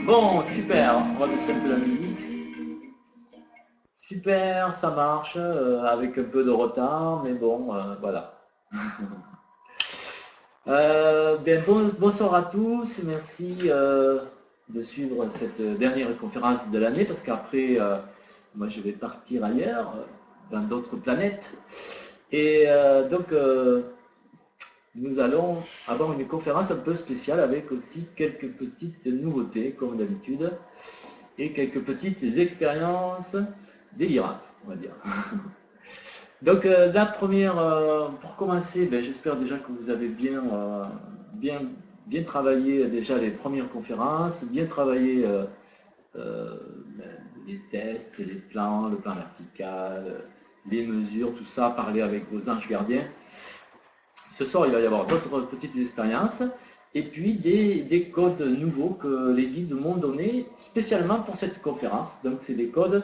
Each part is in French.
Bon, super, on va baisser un peu la musique. Super, ça marche, avec un peu de retard, mais bon, voilà. Bonsoir à tous, merci de suivre cette dernière conférence de l'année, parce qu'après, moi je vais partir ailleurs, dans d'autres planètes. Et nous allons avoir une conférence un peu spéciale avec aussi quelques petites nouveautés, comme d'habitude, et quelques petites expériences délirantes, on va dire. Donc, la première, pour commencer, ben, j'espère déjà que vous avez bien, bien travaillé déjà les premières conférences, bien travaillé euh, ben, les tests, les plans, le plan vertical, les mesures, tout ça, parler avec vos anges gardiens. Ce soir, il va y avoir d'autres petites expériences et puis des codes nouveaux que les guides m'ont donnés spécialement pour cette conférence. Donc, c'est des codes,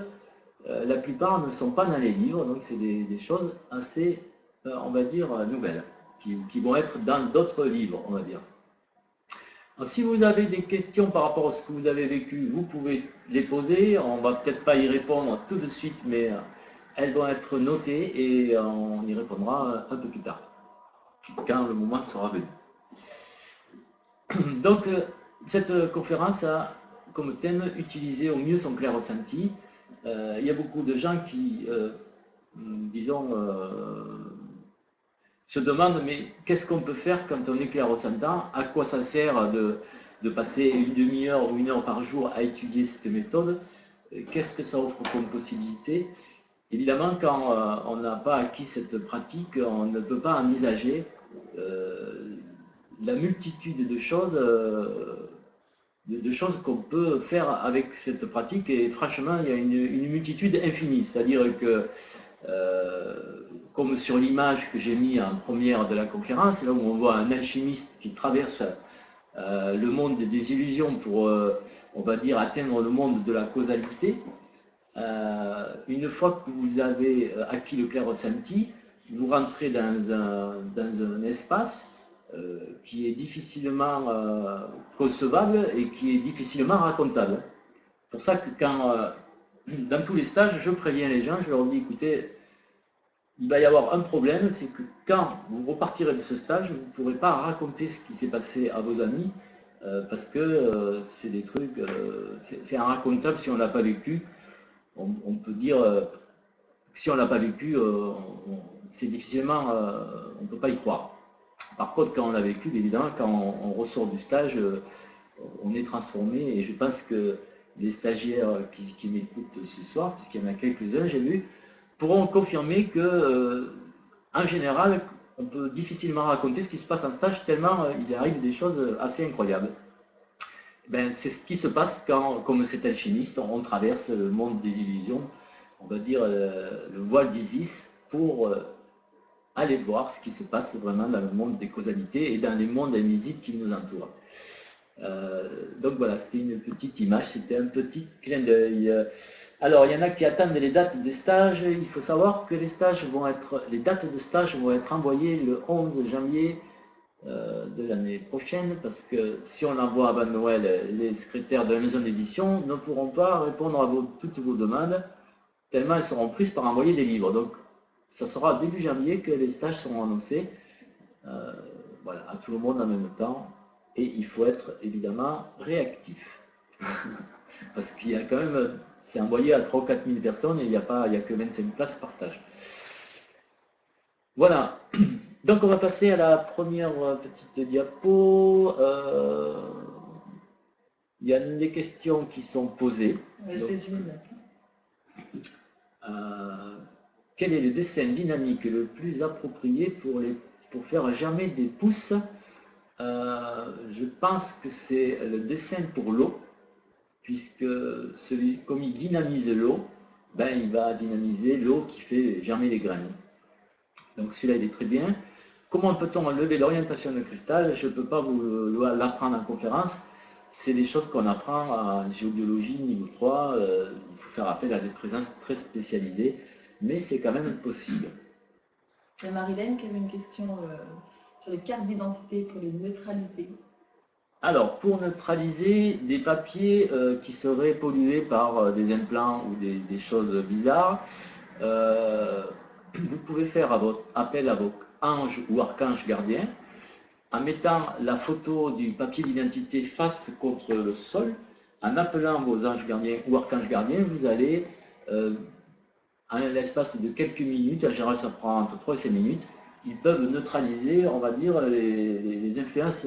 la plupart ne sont pas dans les livres, donc c'est des choses assez, on va dire, nouvelles, qui vont être dans d'autres livres, on va dire. Alors, si vous avez des questions par rapport à ce que vous avez vécu, vous pouvez les poser. On va peut-être pas y répondre tout de suite, mais elles vont être notées et on y répondra un peu plus tard, quand le moment sera venu. Donc, cette conférence a comme thème utiliser au mieux son clair ressenti. Il y a beaucoup de gens qui, disons, se demandent mais qu'est-ce qu'on peut faire quand on est clair ressentant? À quoi ça sert de passer une demi-heure ou une heure par jour à étudier cette méthode? Qu'est-ce que ça offre comme possibilité? Évidemment, quand on n'a pas acquis cette pratique, on ne peut pas envisager euh, la multitude de choses qu'on peut faire avec cette pratique. Et franchement, il y a une multitude infinie. C'est-à-dire que, comme sur l'image que j'ai mis en première de la conférence, là où on voit un alchimiste qui traverse le monde des illusions pour, on va dire, atteindre le monde de la causalité. Une fois que vous avez acquis le clair ressenti, vous rentrez dans un espace qui est difficilement concevable et qui est difficilement racontable. C'est pour ça que quand, dans tous les stages, je préviens les gens, je leur dis, écoutez, il va y avoir un problème, c'est que quand vous repartirez de ce stage, vous ne pourrez pas raconter ce qui s'est passé à vos amis, parce que c'est des trucs, c'est inracontable si on ne l'a pas vécu. On peut dire, si on ne l'a pas vécu, c'est difficilement, on ne peut pas y croire. Par contre, quand on l'a vécu, évidemment, quand on ressort du stage, on est transformé. Et je pense que les stagiaires qui m'écoutent ce soir, puisqu'il y en a quelques-uns, j'ai vu, pourront confirmer que, en général, on peut difficilement raconter ce qui se passe en stage, tellement il arrive des choses assez incroyables. Ben, c'est ce qui se passe quand, comme cet alchimiste, on traverse le monde des illusions, on va dire le voile d'Isis, pour aller voir ce qui se passe vraiment dans le monde des causalités et dans les mondes invisibles qui nous entourent. Donc voilà, c'était une petite image, c'était un petit clin d'œil. Alors, il y en a qui attendent les dates des stages. Il faut savoir que les dates de stage vont être envoyées le 11 janvier de l'année prochaine, parce que si on l'envoie avant Noël, les secrétaires de la maison d'édition ne pourront pas répondre à toutes vos demandes, tellement elles seront prises par envoyer des livres. Donc, ça sera début janvier que les stages seront annoncés, euh, voilà, à tout le monde en même temps, et il faut être évidemment réactif. Parce qu'il y a quand même, c'est envoyé à 3 ou 4 000 personnes et il n'y a que 25 places par stage. Voilà. Donc on va passer à la première petite diapo. Il y a des questions qui sont posées. Donc, quel est le dessin dynamique le plus approprié pour faire germer des pousses? Je pense que c'est le dessin pour l'eau, puisque comme il dynamise l'eau, ben, il va dynamiser l'eau qui fait germer les graines. Donc celui-là, il est très bien. Comment peut-on enlever l'orientation de cristal? Je ne peux pas vous l'apprendre en conférence. C'est des choses qu'on apprend en géobiologie niveau 3. Il faut faire appel à des présences très spécialisées, mais c'est quand même possible. Il y a Marilène qui avait une question sur les cartes d'identité pour les neutralités. Alors, pour neutraliser des papiers qui seraient pollués par des implants ou des choses bizarres, vous pouvez faire appel à vos anges ou archanges gardiens en mettant la photo du papier d'identité face contre le sol, en appelant vos anges gardiens ou archanges gardiens, vous allez, en l'espace de quelques minutes, en général ça prend entre 3 et 5 minutes, ils peuvent neutraliser, on va dire, les influences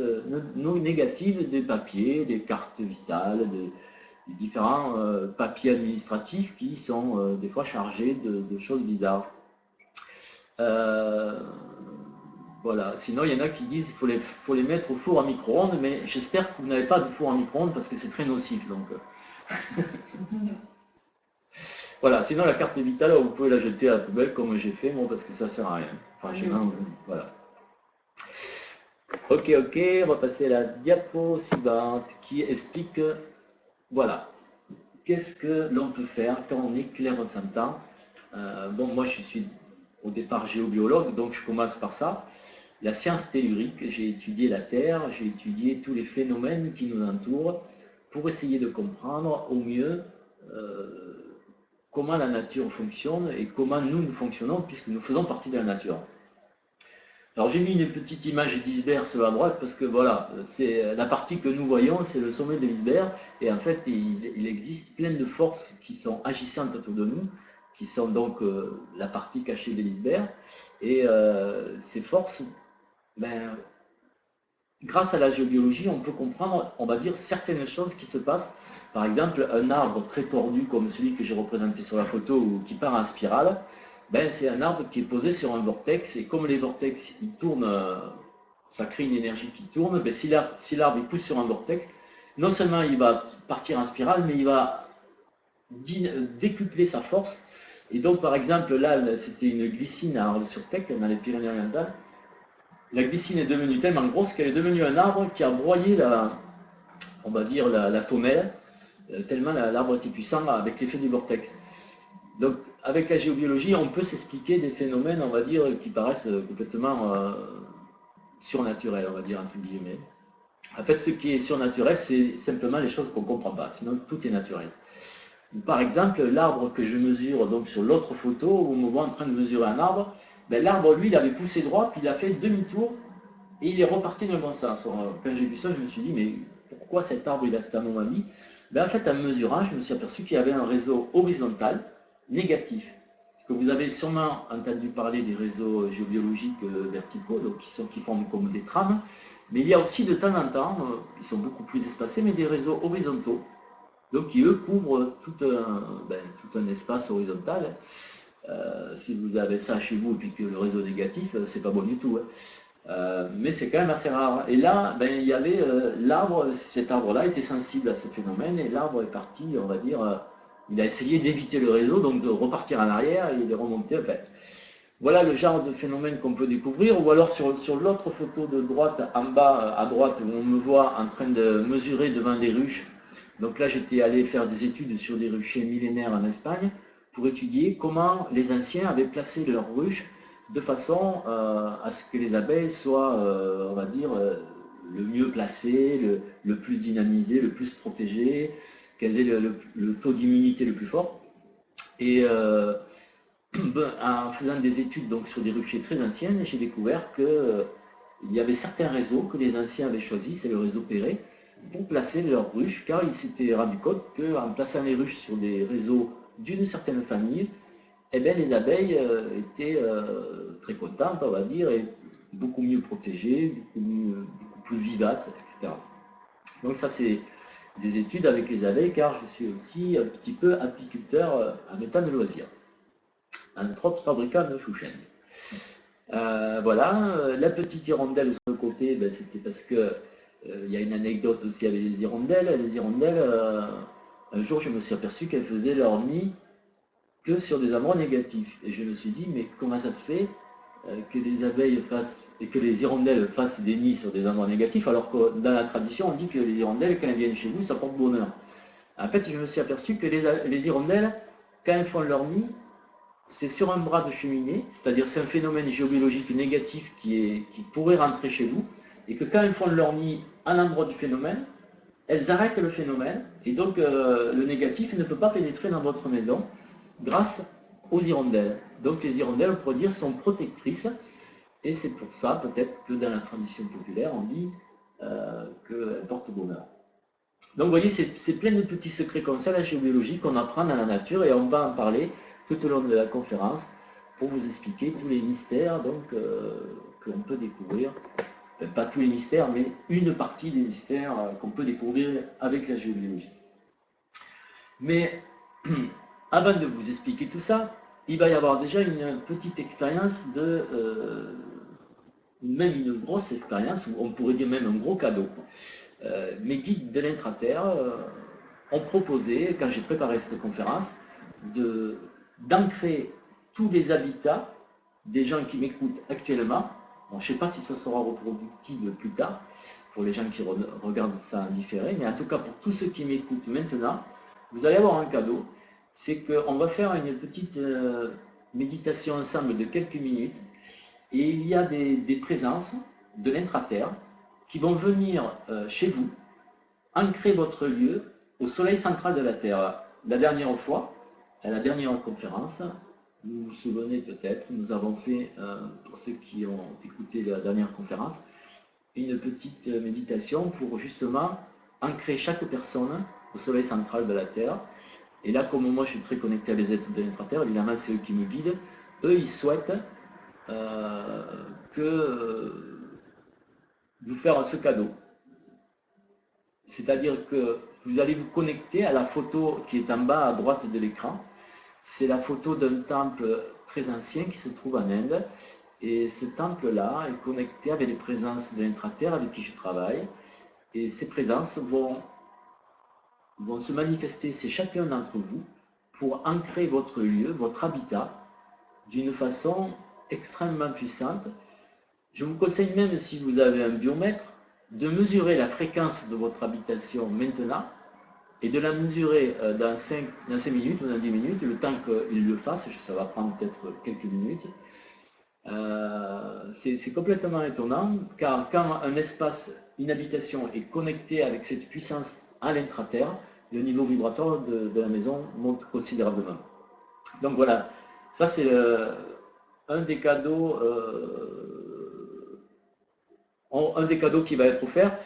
non négatives des papiers, des cartes vitales, des différents papiers administratifs qui sont des fois chargés de choses bizarres. Voilà. Sinon, il y en a qui disent qu'il faut les mettre au four à micro-ondes, mais j'espère que vous n'avez pas de four à micro-ondes parce que c'est très nocif. Donc, voilà. Sinon, la carte vitale, vous pouvez la jeter à la poubelle comme j'ai fait, bon, parce que ça ne sert à rien. Franchement, voilà. Ok, on va passer à la diapo suivante qui explique, voilà, qu'est-ce que l'on peut faire quand on est clair-sentant. Bon, moi, je suis au départ géobiologue, donc je commence par ça. La science tellurique, j'ai étudié la Terre, j'ai étudié tous les phénomènes qui nous entourent pour essayer de comprendre au mieux comment la nature fonctionne et comment nous fonctionnons puisque nous faisons partie de la nature. Alors j'ai mis une petite image d'iceberg sur la droite parce que voilà, c'est la partie que nous voyons, c'est le sommet de l'iceberg et en fait il existe plein de forces qui sont agissantes autour de nous, qui sont donc la partie cachée de l'iceberg et ces forces, ben, grâce à la géobiologie, on peut comprendre, on va dire, certaines choses qui se passent. Par exemple, un arbre très tordu comme celui que j'ai représenté sur la photo ou qui part en spirale, ben, c'est un arbre qui est posé sur un vortex et comme les vortex ils tournent, ça crée une énergie qui tourne, ben, si l'arbre pousse sur un vortex, non seulement il va partir en spirale, mais il va décupler sa force. Et donc, par exemple, là, c'était une glycine à Arles-sur-Tech, dans les Pyrénées-Orientales. La glycine est devenue tellement grosse qu'elle est devenue un arbre qui a broyé on va dire la tonnelle, tellement l'arbre était puissant avec l'effet du vortex. Donc, avec la géobiologie, on peut s'expliquer des phénomènes, on va dire, qui paraissent complètement surnaturels, on va dire, entre guillemets. En fait, ce qui est surnaturel, c'est simplement les choses qu'on ne comprend pas, sinon tout est naturel. Par exemple, l'arbre que je mesure donc sur l'autre photo, où on me voit en train de mesurer un arbre, ben, l'arbre, lui, il avait poussé droit, puis il a fait demi-tour, et il est reparti dans le bon sens. Quand j'ai vu ça, je me suis dit, mais pourquoi cet arbre, il a cette anomalie? Ben, en fait, en mesurant, je me suis aperçu qu'il y avait un réseau horizontal négatif. Parce que vous avez sûrement entendu parler des réseaux géobiologiques verticaux, donc qui forment comme des trames, mais il y a aussi de temps en temps, ils sont beaucoup plus espacés, mais des réseaux horizontaux, donc qui eux couvrent tout un espace horizontal. Si vous avez ça chez vous et puis que le réseau négatif, c'est pas bon du tout. Mais c'est quand même assez rare. Et là, ben, il y avait l'arbre, cet arbre-là était sensible à ce phénomène et l'arbre est parti, on va dire, il a essayé d'éviter le réseau, donc de repartir en arrière et il est remonté. Enfin, voilà le genre de phénomène qu'on peut découvrir. Ou alors sur l'autre photo de droite, en bas à droite, où on me voit en train de mesurer devant des ruches. Donc là, j'étais allé faire des études sur des ruchers millénaires en Espagne pour étudier comment les anciens avaient placé leurs ruches de façon à ce que les abeilles soient, on va dire, le mieux placées, le plus dynamisées, le plus protégées, qu'elles aient le taux d'immunité le plus fort. Et en faisant des études donc, sur des ruchers très anciennes, j'ai découvert qu'il y avait certains réseaux que les anciens avaient choisis, c'est le réseau Perret, pour placer leurs ruches, car ils s'étaient rendu compte qu'en plaçant les ruches sur des réseaux d'une certaine famille, eh bien, les abeilles étaient très contentes, on va dire, et beaucoup mieux protégées, beaucoup plus vivaces, etc. Donc ça, c'est des études avec les abeilles, car je suis aussi un petit peu apiculteur à méthode de loisir, entre autres fabricant de chouchen. Voilà, la petite hirondelle sur le côté, ben, c'était parce que il y a une anecdote aussi avec les hirondelles. Les hirondelles, un jour, je me suis aperçu qu'elles faisaient leur nid que sur des endroits négatifs. Et je me suis dit, mais comment ça se fait que les abeilles fassent et que les hirondelles fassent des nids sur des endroits négatifs, alors que dans la tradition, on dit que les hirondelles, quand elles viennent chez vous, ça porte bonheur. En fait, je me suis aperçu que les hirondelles, quand elles font leur nid, c'est sur un bras de cheminée, c'est-à-dire c'est un phénomène géobiologique négatif qui pourrait rentrer chez vous. et que quand elles font leur nid à l'endroit du phénomène, elles arrêtent le phénomène, et donc le négatif ne peut pas pénétrer dans votre maison grâce aux hirondelles. Donc les hirondelles, on pourrait dire, sont protectrices, et c'est pour ça peut-être que dans la tradition populaire, on dit qu'elles portent bonheur. Donc vous voyez, c'est plein de petits secrets comme ça, la géobiologie, qu'on apprend dans la nature, et on va en parler tout au long de la conférence pour vous expliquer tous les mystères qu'on peut découvrir. Pas tous les mystères, mais une partie des mystères qu'on peut découvrir avec la géobiologie. Mais avant de vous expliquer tout ça, il va y avoir déjà une petite expérience même une grosse expérience, ou on pourrait dire même un gros cadeau. Mes guides de l'intraterre ont proposé, quand j'ai préparé cette conférence, d'ancrer tous les habitats des gens qui m'écoutent actuellement. Bon, je ne sais pas si ça sera reproductible plus tard, pour les gens qui regardent ça en différé, mais en tout cas pour tous ceux qui m'écoutent maintenant, vous allez avoir un cadeau, c'est qu'on va faire une petite méditation ensemble de quelques minutes, et il y a des présences de l'intraterre qui vont venir chez vous, ancrer votre lieu au soleil central de la Terre. La dernière fois, à la dernière conférence, vous vous souvenez peut-être, nous avons fait, pour ceux qui ont écouté la dernière conférence, une petite méditation pour justement ancrer chaque personne au soleil central de la Terre. Et là, comme moi je suis très connecté à les êtres de l'intraterre, évidemment c'est eux qui me guident, eux ils souhaitent vous faire ce cadeau. C'est-à-dire que vous allez vous connecter à la photo qui est en bas à droite de l'écran. C'est la photo d'un temple très ancien qui se trouve en Inde. Et ce temple-là est connecté avec les présences de l'intraterre avec qui je travaille. Et ces présences vont se manifester, c'est chacun d'entre vous, pour ancrer votre lieu, votre habitat, d'une façon extrêmement puissante. Je vous conseille même, si vous avez un biomètre, de mesurer la fréquence de votre habitation maintenant et de la mesurer dans 5 minutes ou dans 10 minutes, le temps qu'il le fasse, ça va prendre peut-être quelques minutes. C'est complètement étonnant, car quand un espace, une habitation est connectée avec cette puissance à l'intraterre, le niveau vibratoire de la maison monte considérablement. Donc voilà, ça c'est un des cadeaux qui va être offert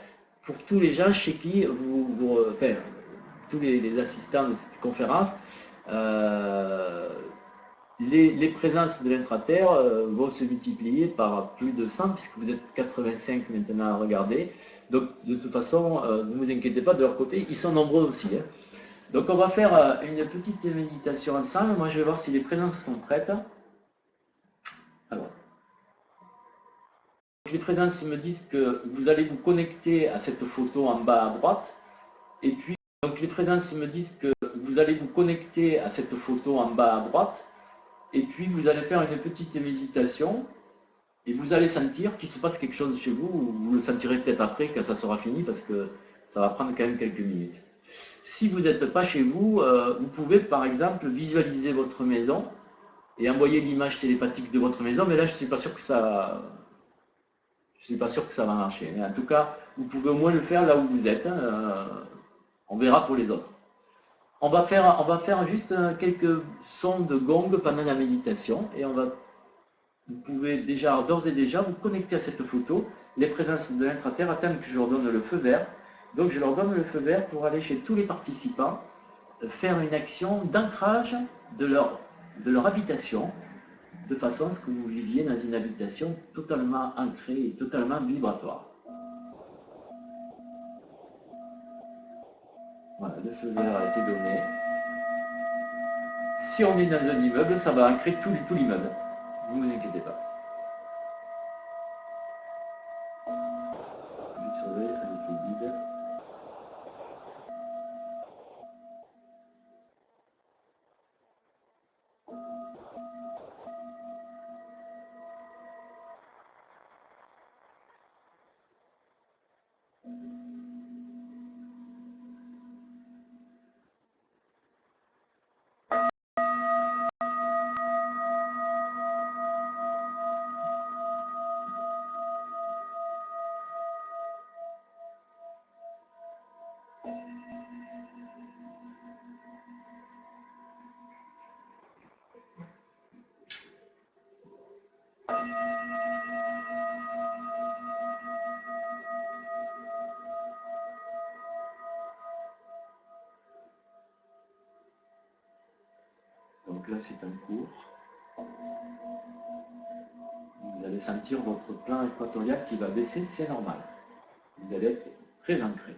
pour tous les gens chez qui enfin, tous les assistants de cette conférence, les présences de l'intraterre vont se multiplier par plus de 100, puisque vous êtes 85 maintenant à regarder. Donc, de toute façon, ne vous inquiétez pas, de leur côté, ils sont nombreux aussi. Hein. Donc, on va faire une petite méditation ensemble. Moi, je vais voir si les présences sont prêtes. Alors, les présences me disent que vous allez vous connecter à cette photo en bas à droite. Et puis, donc les présences me disent que vous allez vous connecter à cette photo en bas à droite. Et puis, vous allez faire une petite méditation. Et vous allez sentir qu'il se passe quelque chose chez vous. Vous le sentirez peut-être après, quand ça sera fini, parce que ça va prendre quand même quelques minutes. Si vous n'êtes pas chez vous, vous pouvez par exemple visualiser votre maison et envoyer l'image télépathique de votre maison. Mais là, je ne suis pas sûr que ça va marcher. Mais en tout cas, vous pouvez au moins le faire là où vous êtes. Hein, on verra pour les autres. On va faire juste quelques sons de gong pendant la méditation. Et vous pouvez déjà, d'ores et déjà, vous connecter à cette photo, les présences de l'intraterre, attendent que je leur donne le feu vert. Donc je leur donne le feu vert pour aller chez tous les participants, faire une action d'ancrage de leur habitation, de façon à ce que vous viviez dans une habitation totalement ancrée et totalement vibratoire. Voilà, le feu vert a été donné. Si on est dans un immeuble, ça va ancrer tout l'immeuble. Ne vous inquiétez pas. Vous serez avec les guides. là, c'est un cours. Vous allez sentir votre plan équatorial qui va baisser, c'est normal. Vous allez être très ancré.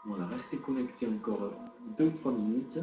Voilà, restez connecté encore 2 ou 3 minutes.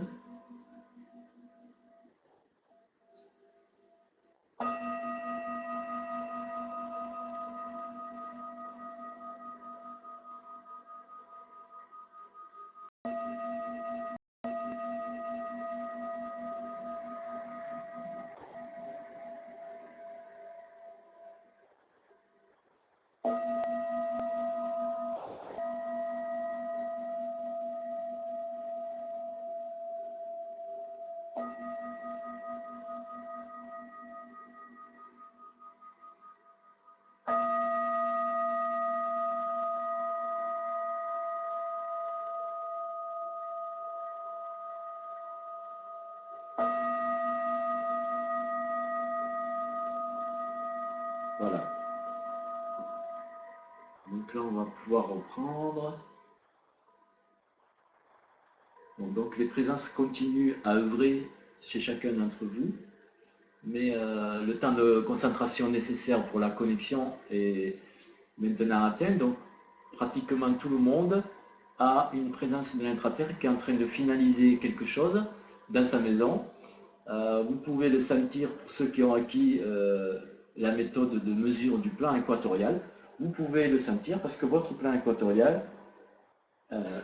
Voilà. Donc là, on va pouvoir reprendre. Bon, donc les présences continuent à œuvrer chez chacun d'entre vous, mais le temps de concentration nécessaire pour la connexion est maintenant atteint. Donc pratiquement tout le monde a une présence de l'intra-terre qui est en train de finaliser quelque chose dans sa maison. Vous pouvez le sentir pour ceux qui ont acquis la méthode de mesure du plan équatorial. Vous pouvez le sentir parce que votre plan équatorial,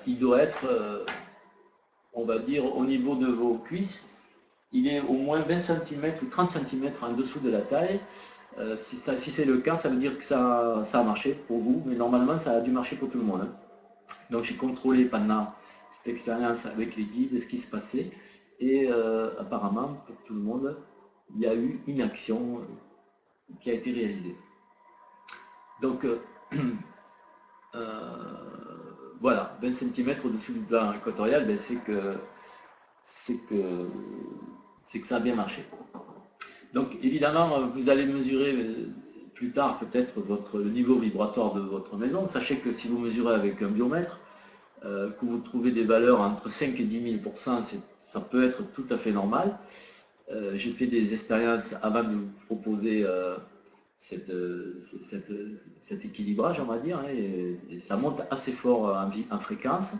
il doit être, on va dire, au niveau de vos cuisses. Il est au moins 20 cm ou 30 cm en dessous de la taille. Si c'est le cas, ça veut dire que ça a marché pour vous, mais normalement, ça a dû marcher pour tout le monde. Hein. Donc, j'ai contrôlé pendant cette expérience avec les guides ce qui se passait. Et apparemment, pour tout le monde, il y a eu une action qui a été réalisée. Donc, voilà, 20 cm au-dessus du plan équatorial, ben, c'est que ça a bien marché. Donc, évidemment, vous allez mesurer plus tard peut-être le niveau vibratoire de votre maison. Sachez que si vous mesurez avec un biomètre, que vous trouvez des valeurs entre 5 et 10 000%, ça peut être tout à fait normal. J'ai fait des expériences avant de vous proposer cet équilibrage, on va dire, hein, et ça monte assez fort en fréquence.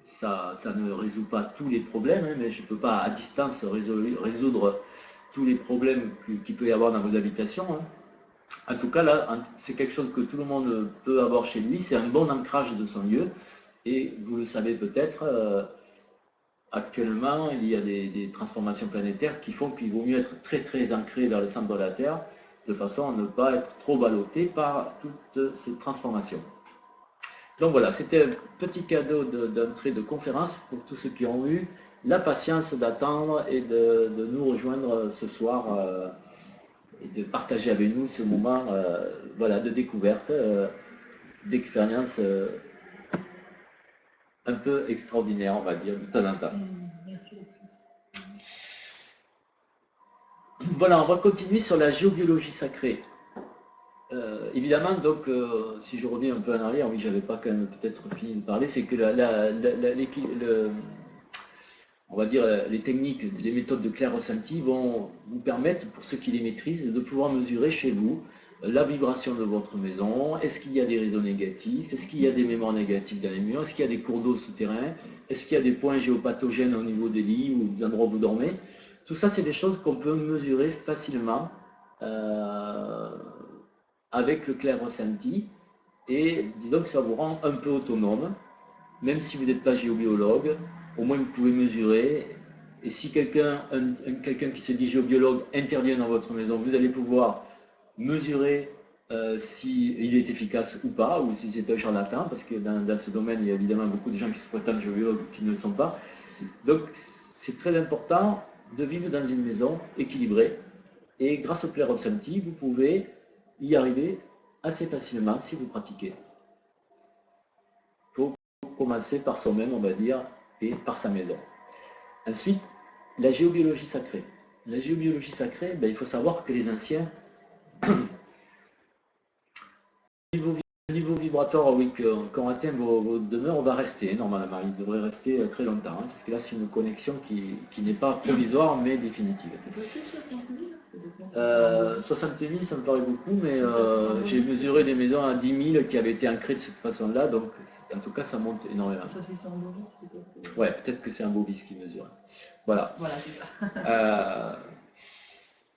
Ça ne résout pas tous les problèmes, hein, mais je ne peux pas à distance résoudre tous les problèmes qu'il peut y avoir dans vos habitations. Hein. En tout cas, là, c'est quelque chose que tout le monde peut avoir chez lui, c'est un bon ancrage de son lieu. Et vous le savez peut-être, actuellement, il y a des transformations planétaires qui font qu'il vaut mieux être très très ancré vers le centre de la Terre, de façon à ne pas être trop ballotté par toutes ces transformations. Donc voilà, c'était un petit cadeau d'entrée de conférence pour tous ceux qui ont eu la patience d'attendre et de nous rejoindre ce soir et de partager avec nous ce moment voilà, de découverte, d'expérience un peu extraordinaire, on va dire, de temps en temps. voilà, on va continuer sur la géobiologie sacrée. Évidemment, donc, si je reviens un peu en arrière, oui, j'avais pas quand même peut-être fini de parler, c'est que on va dire les techniques, les méthodes de clair ressenti vont vous permettre, pour ceux qui les maîtrisent, de pouvoir mesurer chez vous la vibration de votre maison. Est-ce qu'il y a des réseaux négatifs? Est-ce qu'il y a des mémoires négatives dans les murs? Est-ce qu'il y a des cours d'eau souterrains? Est-ce qu'il y a des points géopathogènes au niveau des lits ou des endroits où vous dormez? Tout ça, c'est des choses qu'on peut mesurer facilement avec le clair ressenti. Et disons que ça vous rend un peu autonome, même si vous n'êtes pas géobiologue, au moins vous pouvez mesurer. Et si quelqu'un qui se dit géobiologue intervient dans votre maison, vous allez pouvoir mesurer s'il est efficace ou pas, ou si c'est un charlatan, parce que dans ce domaine, il y a évidemment beaucoup de gens qui se prétendent géobiologues qui ne le sont pas. Donc c'est très important de vivre dans une maison équilibrée. Et grâce au clair ressenti, vous pouvez y arriver assez facilement si vous pratiquez. Il faut commencer par soi-même, on va dire, et par sa maison. Ensuite, la géobiologie sacrée. La géobiologie sacrée, ben, il faut savoir que les anciens, le niveau vibratoire, oui, quand on atteint vos demeures, on va rester normalement. Il devrait rester très longtemps, hein, parce que là, c'est une connexion qui n'est pas provisoire, mais définitive. C'est possible 60 000 60 000, ça me paraît beaucoup, mais j'ai mesuré des maisons à 10 000 qui avaient été ancrées de cette façon-là, donc en tout cas, ça monte énormément. Sauf si c'est un bovis, peut-être. Ouais, peut-être que c'est un bovis qui mesure. Voilà. Voilà, c'est ça.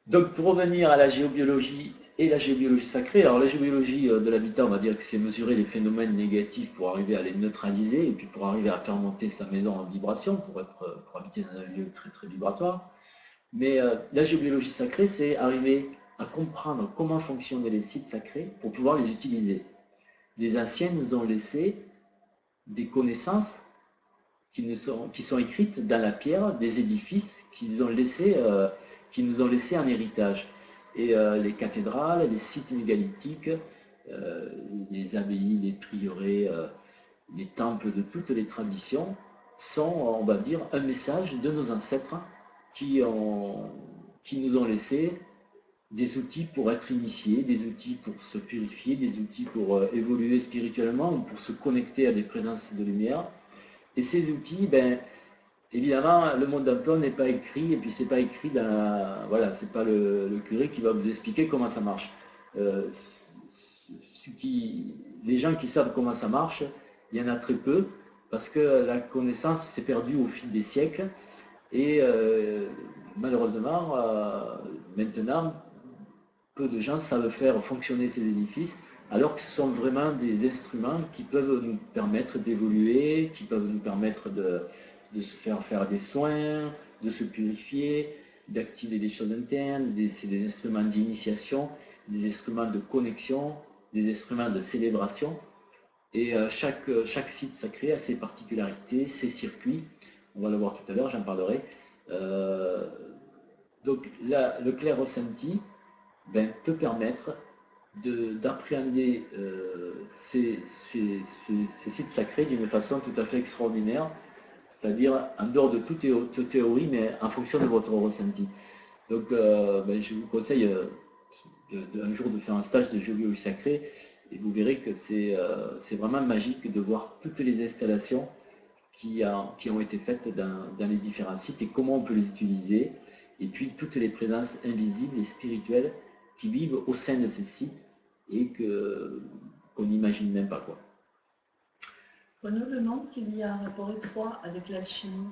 Donc, pour revenir à la géobiologie et la géobiologie sacrée, alors la géobiologie de l'habitat, on va dire que c'est mesurer les phénomènes négatifs pour arriver à les neutraliser et puis pour arriver à faire monter sa maison en vibration, pour habiter dans un lieu très très vibratoire. Mais la géobiologie sacrée, c'est arriver à comprendre comment fonctionnaient les sites sacrés pour pouvoir les utiliser. Les anciens nous ont laissé des connaissances qui sont écrites dans la pierre, des édifices qui nous ont laissé en héritage. Et les cathédrales, les sites mégalithiques, les abbayes, les prieurés, les temples de toutes les traditions sont, on va dire, un message de nos ancêtres qui nous ont laissé des outils pour être initiés, des outils pour se purifier, des outils pour évoluer spirituellement ou pour se connecter à des présences de lumière. Et ces outils, ben, évidemment, le monde d'emploi n'est pas écrit, et puis c'est pas écrit dans voilà, c'est pas le curé qui va vous expliquer comment ça marche. Les gens qui savent comment ça marche, il y en a très peu, parce que la connaissance s'est perdue au fil des siècles, et malheureusement, maintenant, peu de gens savent faire fonctionner ces édifices, alors que ce sont vraiment des instruments qui peuvent nous permettre d'évoluer, qui peuvent nous permettre de se faire des soins, de se purifier, d'activer des choses internes. C'est des instruments d'initiation, des instruments de connexion, des instruments de célébration. Et chaque site sacré a ses particularités, ses circuits. On va le voir tout à l'heure, j'en parlerai. Donc là, le clair ressenti peut permettre d'appréhender ces sites sacrés d'une façon tout à fait extraordinaire, c'est-à-dire en dehors de toute théorie, mais en fonction de votre ressenti. Donc, je vous conseille un jour de faire un stage de géobiologie sacrée, et vous verrez que c'est vraiment magique de voir toutes les installations qui ont été faites dans les différents sites et comment on peut les utiliser, et puis toutes les présences invisibles et spirituelles qui vivent au sein de ces sites et qu'on n'imagine même pas, quoi. On nous demande s'il y a un rapport étroit avec l'alchimie.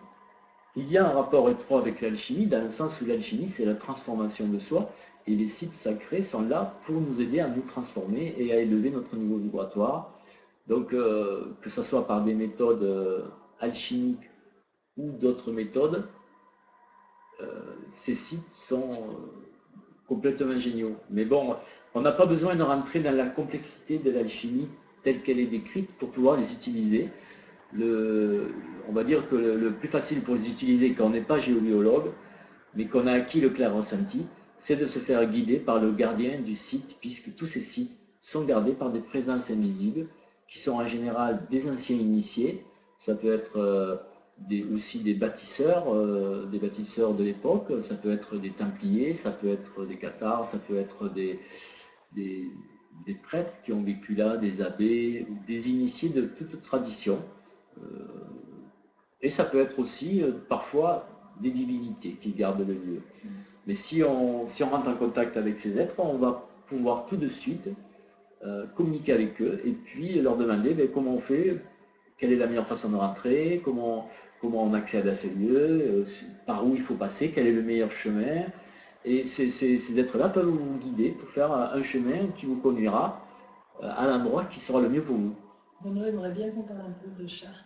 Il y a un rapport étroit avec l'alchimie, dans le sens où l'alchimie, c'est la transformation de soi, et les sites sacrés sont là pour nous aider à nous transformer et à élever notre niveau vibratoire. Donc, que ce soit par des méthodes alchimiques ou d'autres méthodes, ces sites sont complètement géniaux. Mais bon, on n'a pas besoin de rentrer dans la complexité de l'alchimie telle qu'elle est décrite pour pouvoir les utiliser. On va dire que le plus facile pour les utiliser quand on n'est pas géobiologue, mais qu'on a acquis le clair ressenti, c'est de se faire guider par le gardien du site, puisque tous ces sites sont gardés par des présences invisibles, qui sont en général des anciens initiés. Ça peut être aussi des bâtisseurs de l'époque. Ça peut être des Templiers, ça peut être des Cathares, ça peut être des, des prêtres qui ont vécu là, des abbés, des initiés de toute tradition. Euh, et ça peut être aussi parfois des divinités qui gardent le lieu. Mais si on rentre en contact avec ces êtres, on va pouvoir tout de suite communiquer avec eux et puis leur demander comment on fait, quelle est la meilleure façon de rentrer, comment on accède à ces lieux, par où il faut passer, quel est le meilleur chemin. Et ces êtres-là peuvent vous guider pour faire un chemin qui vous conduira à l'endroit qui sera le mieux pour vous. On aimerait bien qu'on parle un peu de Chartres.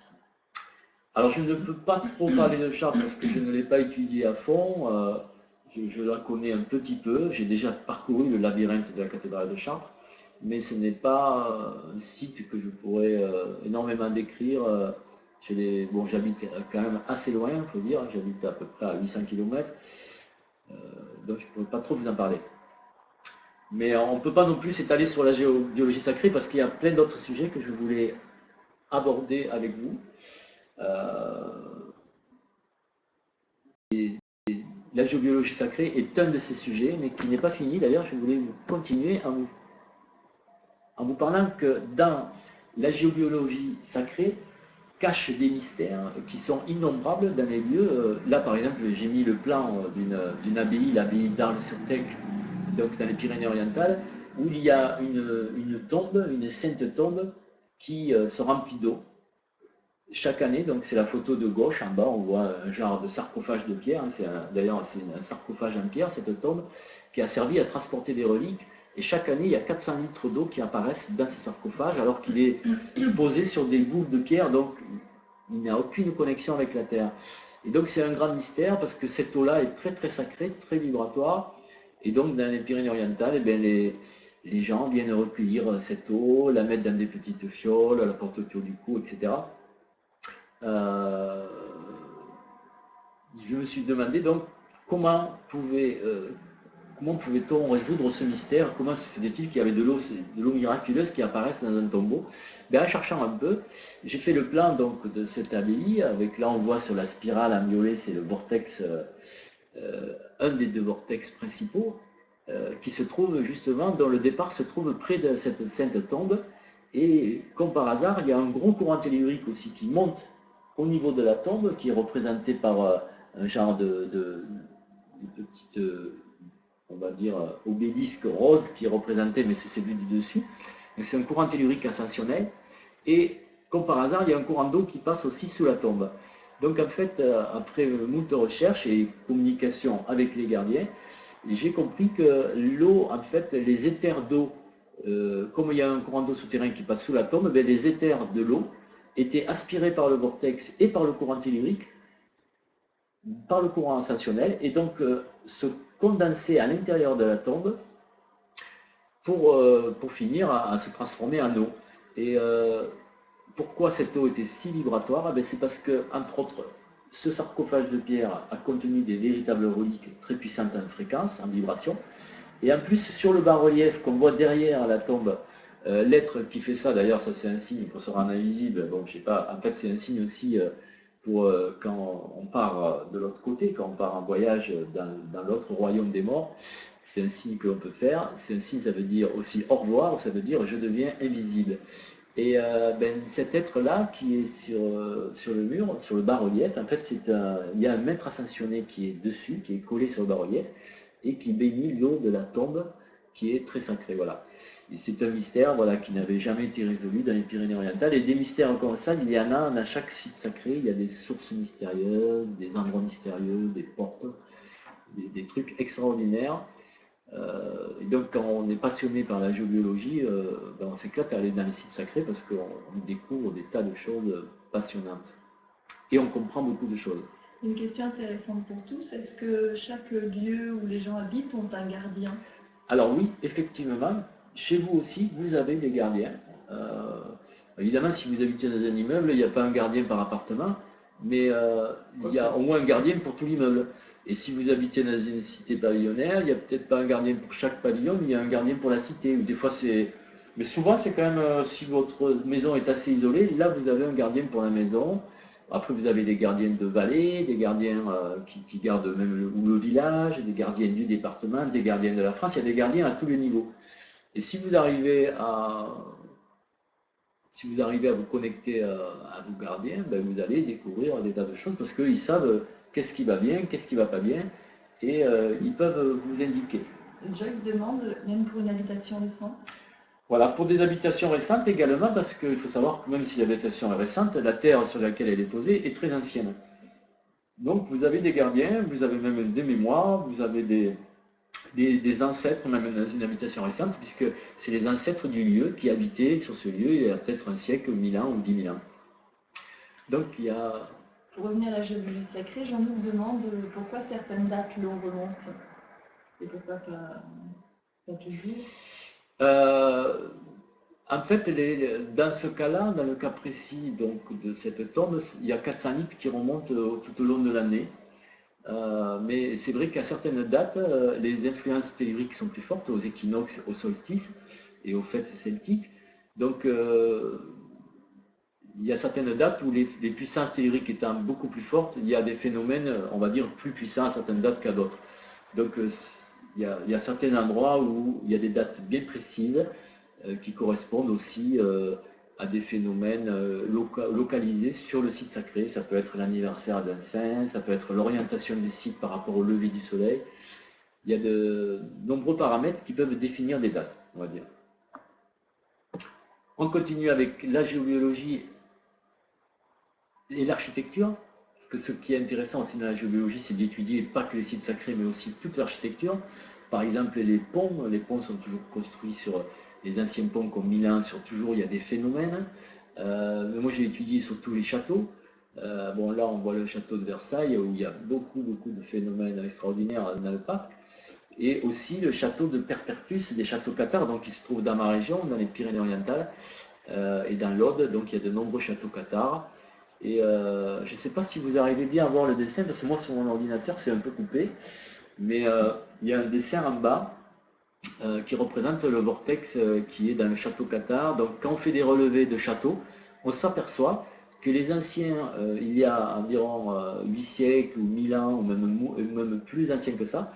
Alors je ne peux pas trop parler de Chartres parce que je ne l'ai pas étudié à fond. Je la connais un petit peu. J'ai déjà parcouru le labyrinthe de la cathédrale de Chartres, mais ce n'est pas un site que je pourrais énormément décrire. Bon, j'habite quand même assez loin, il faut dire. J'habite à peu près à 800 km, donc je ne pourrais pas trop vous en parler. Mais on ne peut pas non plus s'étaler sur la géobiologie sacrée parce qu'il y a plein d'autres sujets que je voulais aborder avec vous. La géobiologie sacrée est un de ces sujets, mais qui n'est pas fini. D'ailleurs, je voulais continuer en vous parlant que dans la géobiologie sacrée cache des mystères qui sont innombrables dans les lieux. Là, par exemple, j'ai mis le plan d'une abbaye, l'abbaye d'Arles-sur-Tech, donc dans les Pyrénées-Orientales, où il y a une tombe, une sainte tombe, qui se remplit d'eau chaque année. Donc c'est la photo de gauche, en bas, on voit un genre de sarcophage de pierre. D'ailleurs, c'est un sarcophage en pierre, cette tombe, qui a servi à transporter des reliques. Et chaque année, il y a 400 litres d'eau qui apparaissent dans ce sarcophage, alors qu'il est posé sur des boules de pierre, donc il n'a aucune connexion avec la terre. Et donc c'est un grand mystère, parce que cette eau-là est très très sacrée, très vibratoire. Et donc dans les Pyrénées-Orientales, les gens viennent recueillir cette eau, la mettre dans des petites fioles, la porter autour du cou, etc. Je me suis demandé donc comment pouvait-on résoudre ce mystère? Comment se faisait-il qu'il y avait de l'eau miraculeuse qui apparaisse dans un tombeau? En cherchant un peu, j'ai fait le plan donc de cette abbaye. Avec là, on voit sur la spirale en violet, c'est le vortex, un des deux vortex principaux, qui se trouve justement, dont le départ se trouve près de cette sainte tombe. Et comme par hasard, il y a un gros courant tellurique aussi qui monte au niveau de la tombe, qui est représenté par un genre de petite, on va dire, obélisque rose qui est représenté, mais c'est vu du dessus. C'est un courant tellurique ascensionnel. Et comme par hasard, il y a un courant d'eau qui passe aussi sous la tombe. Donc en fait, après moult recherches et communication avec les gardiens, j'ai compris que l'eau, en fait, les éthers d'eau, comme il y a un courant d'eau souterrain qui passe sous la tombe, les éthers de l'eau étaient aspirés par le vortex et par le courant tellurique, par le courant ascensionnel, et donc se condenser à l'intérieur de la tombe pour finir à se transformer en eau. Et pourquoi cette eau était si vibratoire? C'est parce que, entre autres, ce sarcophage de pierre a contenu des véritables reliques très puissantes en fréquence, en vibration. Et en plus, sur le bas-relief qu'on voit derrière la tombe, l'être qui fait ça, d'ailleurs, ça c'est un signe pour se rendre invisible. Bon, je sais pas, en fait, c'est un signe aussi pour quand on part de l'autre côté, quand on part en voyage dans l'autre royaume des morts. C'est un signe que l'on peut faire. C'est un signe, ça veut dire aussi au revoir, ça veut dire je deviens invisible. Et cet être-là qui est sur le mur, sur le bas-relief, en fait, il y a un maître ascensionné qui est dessus, qui est collé sur le bas-relief, et qui bénit l'eau de la tombe, qui est très sacrée. Voilà. Et c'est un mystère qui n'avait jamais été résolu dans les Pyrénées-Orientales. Et des mystères comme ça, il y en a dans chaque site sacré. Il y a des sources mystérieuses, des endroits mystérieux, des portes, des trucs extraordinaires. Et donc, quand on est passionné par la géobiologie, on s'éclate à aller dans les sites sacrés parce qu'on découvre des tas de choses passionnantes. Et on comprend beaucoup de choses. Une question intéressante pour tous, est-ce que chaque lieu où les gens habitent ont un gardien? Alors oui, effectivement, chez vous aussi, vous avez des gardiens. Évidemment, si vous habitez dans un immeuble, il n'y a pas un gardien par appartement, mais il y a au moins un gardien pour tout l'immeuble. Et si vous habitez dans une cité pavillonnaire, il n'y a peut-être pas un gardien pour chaque pavillon, mais il y a un gardien pour la cité. Ou des fois, mais souvent, c'est quand même, si votre maison est assez isolée, là, vous avez un gardien pour la maison. Après, vous avez des gardiens de vallée, des gardiens qui gardent même le village, des gardiens du département, des gardiens de la France. Il y a des gardiens à tous les niveaux. Et si vous arrivez à vous connecter à vos gardiens, ben vous allez découvrir des tas de choses parce qu'ils savent qu'est-ce qui va bien, qu'est-ce qui ne va pas bien, et ils peuvent vous indiquer. Joyce demande, même pour une habitation récente? Voilà, pour des habitations récentes également, parce qu'il faut savoir que même si l'habitation est récente, la terre sur laquelle elle est posée est très ancienne. Donc vous avez des gardiens, vous avez même des mémoires, vous avez des ancêtres, même dans une habitation récente, puisque c'est les ancêtres du lieu qui habitaient sur ce lieu il y a peut-être un siècle, 1000 ans ou 10 000 ans. Donc il y a... Pour revenir à la géologie sacrée, Jean-Luc demande pourquoi certaines dates l'on remonte et pourquoi pas toujours. En fait, dans ce cas-là, dans le cas précis donc, de cette tombe, il y a 400 litres qui remontent tout au long de l'année. Mais c'est vrai qu'à certaines dates, les influences telluriques sont plus fortes, aux équinoxes, aux solstices et aux fêtes celtiques. Donc, il y a certaines dates où les puissances telluriques étant beaucoup plus fortes, il y a des phénomènes, on va dire, plus puissants à certaines dates qu'à d'autres. Donc, il y a certains endroits où il y a des dates bien précises qui correspondent aussi à des phénomènes localisés sur le site sacré. Ça peut être l'anniversaire d'un saint, ça peut être l'orientation du site par rapport au lever du soleil. Il y a de nombreux paramètres qui peuvent définir des dates, on va dire. On continue avec la géobiologie et l'architecture, parce que ce qui est intéressant aussi dans la géobiologie, c'est d'étudier pas que les sites sacrés, mais aussi toute l'architecture. Par exemple, les ponts sont toujours construits sur les anciens ponts comme Milan, il y a des phénomènes. Mais moi, j'ai étudié surtout les châteaux. Bon, là, on voit le château de Versailles, où il y a beaucoup de phénomènes extraordinaires dans le parc. Et aussi le château de Perpertus, des châteaux cathares, donc qui se trouvent dans ma région, dans les Pyrénées-Orientales, et dans l'Aude, donc il y a de nombreux châteaux cathares. Et je ne sais pas si vous arrivez bien à voir le dessin, parce que moi sur mon ordinateur c'est un peu coupé, mais il y a un dessin en bas qui représente le vortex qui est dans le château cathare. Donc quand on fait des relevés de châteaux, on s'aperçoit que les anciens, il y a environ 8 siècles ou 1000 ans, ou même plus anciens que ça,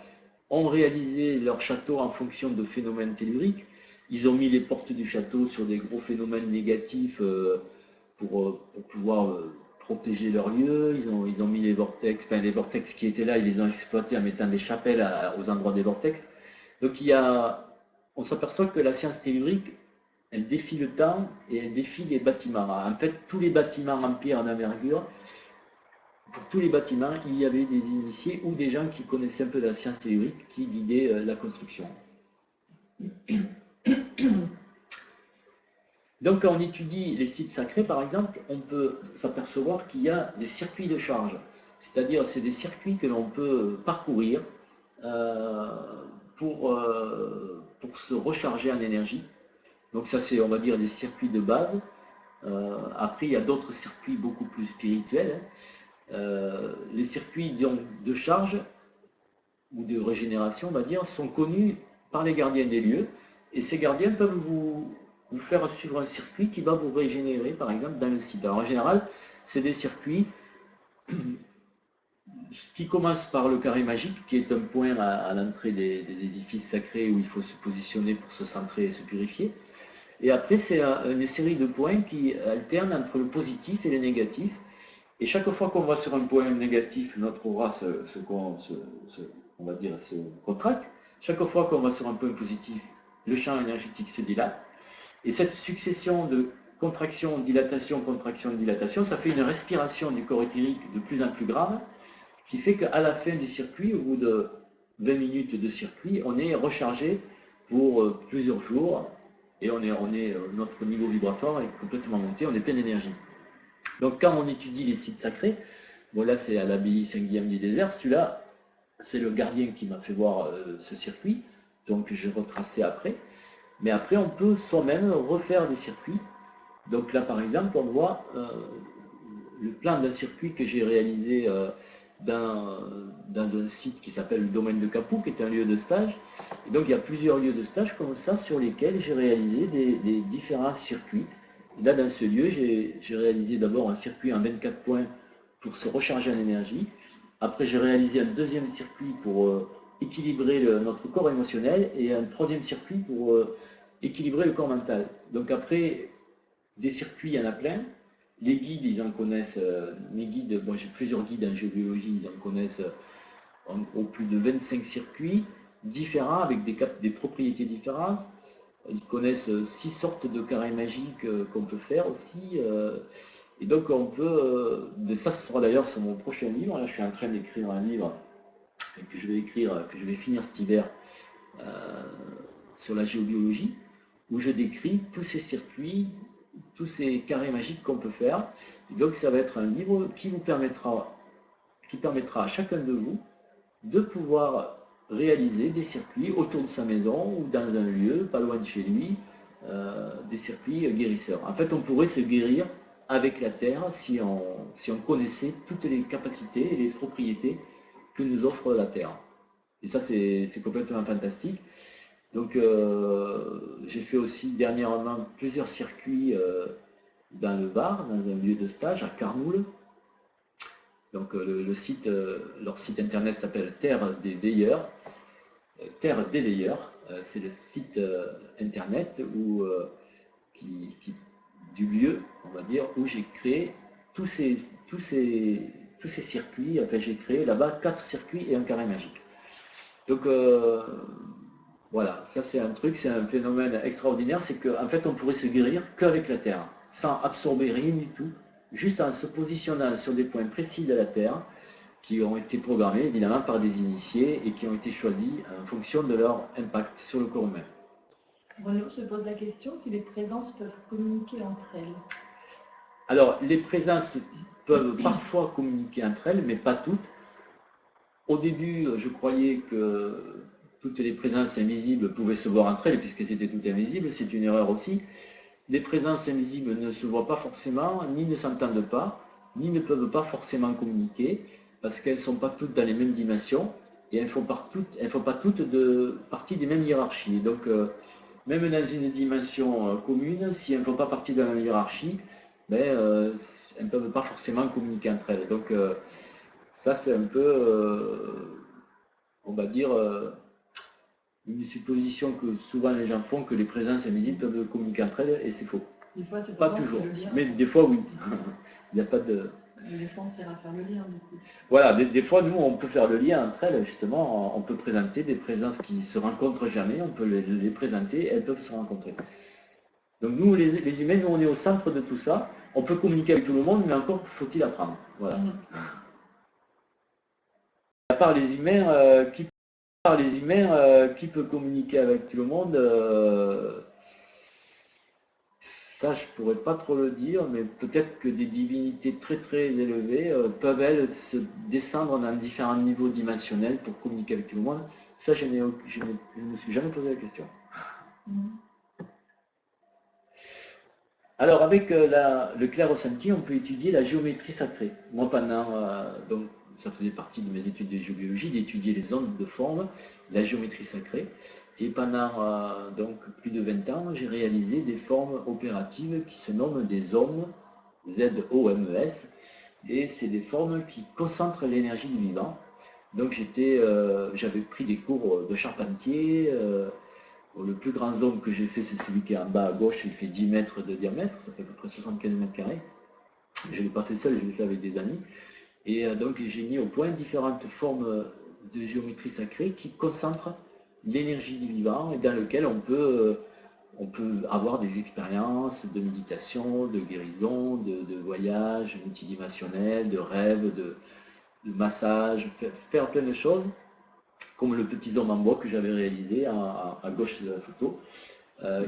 ont réalisé leur château en fonction de phénomènes telluriques. Ils ont mis les portes du château sur des gros phénomènes négatifs pour pouvoir protéger leur lieu. Ils ont mis les vortex qui étaient là, ils les ont exploités en mettant des chapelles aux endroits des vortex. Donc on s'aperçoit que la science tellurique, elle défie le temps et elle défie les bâtiments. En fait, tous les bâtiments en pierre d'envergure, pour tous les bâtiments, il y avait des initiés ou des gens qui connaissaient un peu de la science tellurique qui guidaient la construction. Donc quand on étudie les sites sacrés, par exemple, on peut s'apercevoir qu'il y a des circuits de charge. C'est-à-dire c'est des circuits que l'on peut parcourir pour se recharger en énergie. Donc ça c'est, on va dire, des circuits de base. Après, il y a d'autres circuits beaucoup plus spirituels. Les circuits de charge ou de régénération, on va dire, sont connus par les gardiens des lieux. Et ces gardiens peuvent vous faire suivre un circuit qui va vous régénérer, par exemple, dans le site. Alors, en général, c'est des circuits qui commencent par le carré magique, qui est un point à l'entrée des édifices sacrés où il faut se positionner pour se centrer et se purifier. Et après, c'est une série de points qui alternent entre le positif et le négatif. Et chaque fois qu'on va sur un point négatif, notre aura on va dire, se contracte. Chaque fois qu'on va sur un point positif, le champ énergétique se dilate. Et cette succession de contraction, dilatation, contraction, dilatation, ça fait une respiration du corps éthérique de plus en plus grave, qui fait qu'à la fin du circuit, au bout de 20 minutes de circuit, on est rechargé pour plusieurs jours, et notre niveau vibratoire est complètement monté, on est plein d'énergie. Donc quand on étudie les sites sacrés, bon là c'est à l'abbaye Saint-Guillaume du Désert, celui-là c'est le gardien qui m'a fait voir ce circuit, donc j'ai retracé après. Mais après on peut soi-même refaire des circuits. Donc là par exemple on voit le plan d'un circuit que j'ai réalisé dans un site qui s'appelle le domaine de Capoue, qui est un lieu de stage. Et donc il y a plusieurs lieux de stage comme ça sur lesquels j'ai réalisé des différents circuits Là, dans ce lieu, j'ai réalisé d'abord un circuit en 24 points pour se recharger en énergie. Après, j'ai réalisé un deuxième circuit pour équilibrer notre corps émotionnel et un troisième circuit pour équilibrer le corps mental. Donc après, des circuits, il y en a plein. Les guides, ils en connaissent, mes guides, moi j'ai plusieurs guides en géobiologie, ils en connaissent en gros plus de 25 circuits différents avec des propriétés différentes. Ils connaissent 6 sortes de carrés magiques qu'on peut faire aussi. Et donc on peut, ça sera d'ailleurs sur mon prochain livre. Là je suis en train d'écrire un livre que je vais écrire, que je vais finir cet hiver sur la géobiologie, où je décris tous ces circuits, tous ces carrés magiques qu'on peut faire. Et donc ça va être un livre qui permettra à chacun de vous de pouvoir réaliser des circuits autour de sa maison ou dans un lieu, pas loin de chez lui, des circuits guérisseurs. En fait, on pourrait se guérir avec la Terre si on connaissait toutes les capacités et les propriétés que nous offre la Terre. Et ça, c'est complètement fantastique. Donc, j'ai fait aussi dernièrement plusieurs circuits dans le Var, dans un lieu de stage à Carnoul. Donc, leur site internet s'appelle Terre des Veilleurs. Terre des Veilleurs, c'est le site internet du lieu, on va dire, où j'ai créé tous ces circuits. Enfin, j'ai créé là-bas 4 circuits et un carré magique. Donc, voilà, ça c'est un truc, c'est un phénomène extraordinaire, c'est qu'en fait on pourrait se guérir qu'avec la Terre, sans absorber rien du tout, juste en se positionnant sur des points précis de la Terre, qui ont été programmés évidemment par des initiés et qui ont été choisis en fonction de leur impact sur le corps humain. Renaud se pose la question si les présences peuvent communiquer entre elles. Alors, les présences peuvent parfois communiquer entre elles, mais pas toutes. Au début, je croyais que toutes les présences invisibles pouvaient se voir entre elles, puisque c'était tout invisible, c'est une erreur aussi. Les présences invisibles ne se voient pas forcément, ni ne s'entendent pas, ni ne peuvent pas forcément communiquer, parce qu'elles ne sont pas toutes dans les mêmes dimensions, et elles ne font pas toutes partie des mêmes hiérarchies. Donc, même dans une dimension commune, si elles ne font pas partie de la même hiérarchie, elles ne peuvent pas forcément communiquer entre elles. Donc, ça, c'est un peu, on va dire, une supposition que souvent les gens font, que les présences invisibles peuvent communiquer entre elles, et c'est faux. Des fois, c'est pas toujours, mais des fois, oui. Il n'y a pas de... Des fois, on sert à faire le lien, du coup. Voilà, des fois, nous, on peut faire le lien entre elles, justement. On peut présenter des présences qui ne se rencontrent jamais, on peut les présenter, elles peuvent se rencontrer. Donc nous, les humains, nous, on est au centre de tout ça. On peut communiquer avec tout le monde, mais encore faut-il apprendre. Voilà. À part les humains, qui peut communiquer avec tout le monde ça, je pourrais pas trop le dire, mais peut-être que des divinités très très élevées peuvent, elles, se descendre dans différents niveaux dimensionnels pour communiquer avec tout le monde. Ça, je ne me suis jamais posé la question. Alors, avec le clair ressenti, on peut étudier la géométrie sacrée. Moi, donc, ça faisait partie de mes études de géobiologie, d'étudier les ondes de forme, la géométrie sacrée. Et pendant donc plus de 20 ans, j'ai réalisé des formes opératives qui se nomment des zomes, Z-O-M-E-S, et c'est des formes qui concentrent l'énergie du vivant. Donc j'avais pris des cours de charpentier. Le plus grand zone que j'ai fait, c'est celui qui est en bas à gauche, il fait 10 mètres de diamètre, ça fait à peu près 75 mètres carrés. Je ne l'ai pas fait seul, je l'ai fait avec des amis. Et donc j'ai mis au point différentes formes de géométrie sacrée qui concentrent l'énergie du vivant et dans lequel on peut avoir des expériences de méditation, de guérison, de voyage multidimensionnel, de rêve, de massage, faire plein de choses, comme le petit homme en bois que j'avais réalisé à gauche de la photo,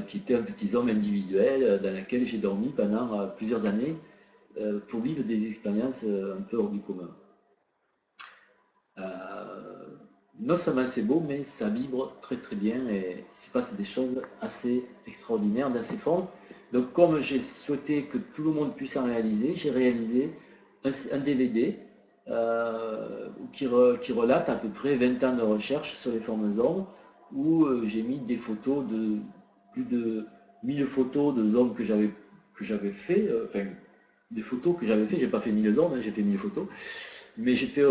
qui était un petit homme individuel dans lequel j'ai dormi pendant plusieurs années pour vivre des expériences un peu hors du commun. Non seulement c'est beau, mais ça vibre très très bien et il se passe des choses assez extraordinaires dans ces formes. Donc comme j'ai souhaité que tout le monde puisse en réaliser, j'ai réalisé un DVD qui relate à peu près 20 ans de recherche sur les formes d'hommes, où j'ai mis des photos de plus de 1000 photos de hommes que que j'avais fait, enfin, des photos que j'avais fait, j'ai pas fait 1000 zones, hein, j'ai fait 1000 photos. Mais j'ai fait,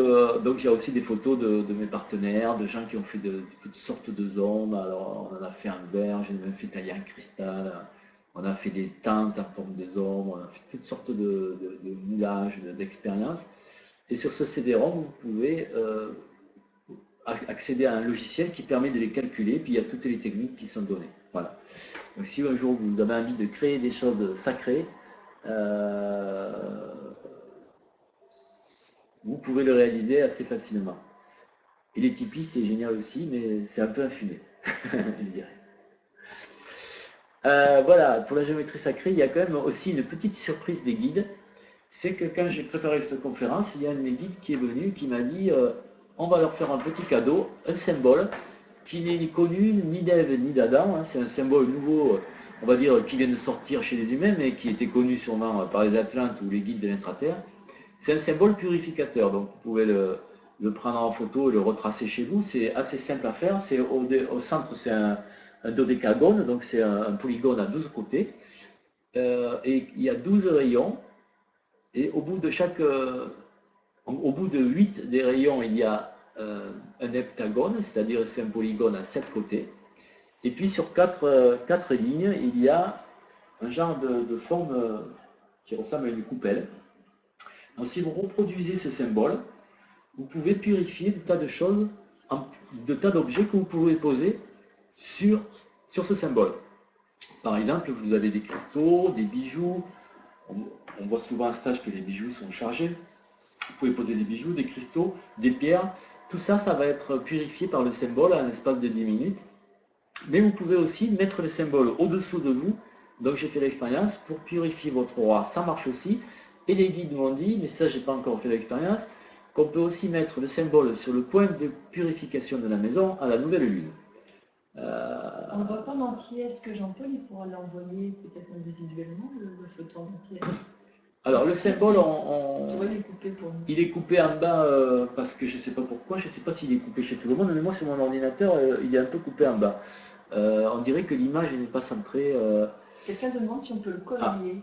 donc il y a aussi des photos de mes partenaires, de gens qui ont fait de toutes sortes de zones. Alors on en a fait en verre, j'ai même fait tailler en cristal, on a fait des tentes en forme de zone, on a fait toutes sortes de moulages, d'expériences. Et sur ce CD-ROM, vous pouvez accéder à un logiciel qui permet de les calculer, puis il y a toutes les techniques qui sont données. Voilà. Donc si un jour vous avez envie de créer des choses sacrées, vous pouvez le réaliser assez facilement. Et les Tipeee, c'est génial aussi, mais c'est un peu infumé, je dirais. Voilà, pour la géométrie sacrée, il y a quand même aussi une petite surprise des guides. C'est que quand j'ai préparé cette conférence, il y a un de mes guides qui est venu, qui m'a dit on va leur faire un petit cadeau, un symbole qui n'est ni connu ni d'Ève ni d'Adam. Hein, c'est un symbole nouveau, on va dire, qui vient de sortir chez les humains, mais qui était connu sûrement par les Atlantes ou les guides de l'intra-terre. C'est un symbole purificateur, donc vous pouvez le prendre en photo et le retracer chez vous. C'est assez simple à faire. C'est au centre, c'est un dodécagone, donc c'est un polygone à 12 côtés. Et il y a 12 rayons. Et au bout de au bout de 8 des rayons, il y a un heptagone, c'est-à-dire c'est un polygone à 7 côtés. Et puis sur 4 lignes, il y a un genre de forme qui ressemble à une coupelle. Donc si vous reproduisez ce symbole, vous pouvez purifier des tas de choses, de tas d'objets que vous pouvez poser sur ce symbole. Par exemple, vous avez des cristaux, des bijoux. On voit souvent en stage que les bijoux sont chargés. Vous pouvez poser des bijoux, des cristaux, des pierres. Tout ça, ça va être purifié par le symbole à un espace de 10 minutes. Mais vous pouvez aussi mettre le symbole au-dessous de vous. Donc j'ai fait l'expérience pour purifier votre roi. Ça marche aussi. Et les guides m'ont dit, mais ça, j'ai pas encore fait l'expérience, qu'on peut aussi mettre le symbole sur le point de purification de la maison à la nouvelle lune. On ne voit pas en entier. Est-ce que Jean-Paul pourra l'envoyer peut-être individuellement, le photo en entier? Alors le symbole, il est coupé en bas parce que je ne sais pas pourquoi, je ne sais pas s'il est coupé chez tout le monde, mais moi sur mon ordinateur, il est un peu coupé en bas. On dirait que l'image n'est pas centrée. Quelqu'un demande si on peut le colorier.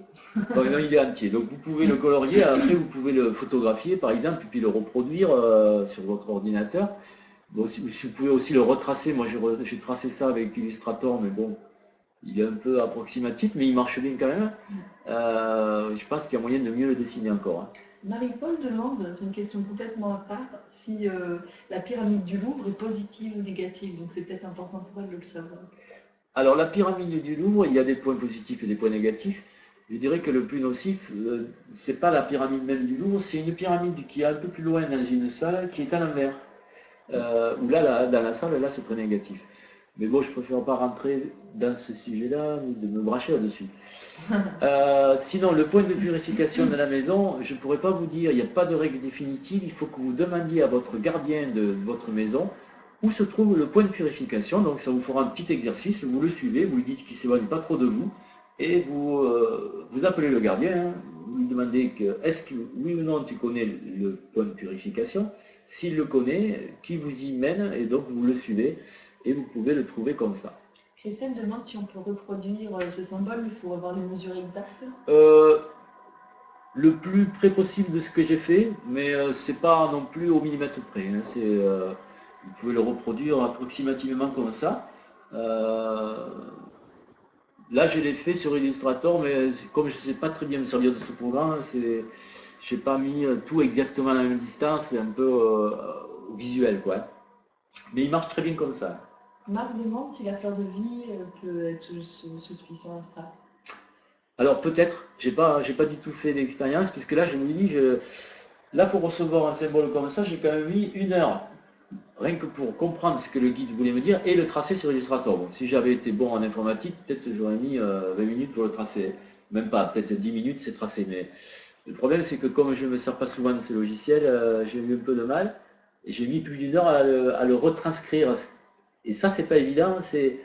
Non, il est entier. Donc vous pouvez le colorier, après vous pouvez le photographier par exemple, puis le reproduire sur votre ordinateur. Bon, vous pouvez aussi le retracer. Moi j'ai tracé ça avec Illustrator, mais bon, il est un peu approximatif, mais il marche bien quand même. Je pense qu'il y a moyen de mieux le dessiner encore. Hein. Marie-Paul demande, c'est une question complètement à part, si la pyramide du Louvre est positive ou négative. Donc c'est peut-être important pour elle de le savoir. Alors la pyramide du Louvre, il y a des points positifs et des points négatifs. Je dirais que le plus nocif, c'est pas la pyramide même du Louvre, c'est une pyramide qui est un peu plus loin dans une salle qui est à l'envers. Où là, dans la salle, là, c'est très négatif. Mais bon, je préfère pas rentrer dans ce sujet-là, ni de me bracher là-dessus. Sinon, le point de purification de la maison, je ne pourrais pas vous dire, il n'y a pas de règle définitive, il faut que vous demandiez à votre gardien de votre maison où se trouve le point de purification. Donc ça vous fera un petit exercice, vous le suivez, vous lui dites qu'il ne s'éloigne pas trop de vous, et vous appelez le gardien, hein, vous lui demandez est-ce que oui ou non tu connais le point de purification. S'il le connaît, qui vous y mène, et donc vous le suivez, et vous pouvez le trouver comme ça. Christelle demande si on peut reproduire ce symbole, il faut avoir les mesures exactes. Le plus près possible de ce que j'ai fait, mais c'est pas non plus au millimètre près. Hein, vous pouvez le reproduire approximativement comme ça. Là, je l'ai fait sur Illustrator, mais comme je ne sais pas très bien me servir de ce programme, je n'ai pas mis tout exactement à la même distance, c'est un peu visuel, quoi. Mais il marche très bien comme ça. Marc demande si la fleur de vie peut être sous puissance astral. Alors peut-être, j'ai pas du tout fait d'expérience, puisque là je me dis, là pour recevoir un symbole comme ça, j'ai quand même mis 1 heure, rien que pour comprendre ce que le guide voulait me dire, et le tracer sur Illustrator. Bon, si j'avais été bon en informatique, peut-être j'aurais mis 20 minutes pour le tracer. Même pas, peut-être 10 minutes c'est tracé. Mais le problème c'est que comme je ne me sers pas souvent de ce logiciel, j'ai eu un peu de mal, et j'ai mis plus d'1 heure à le retranscrire. Et ça c'est pas évident, c'est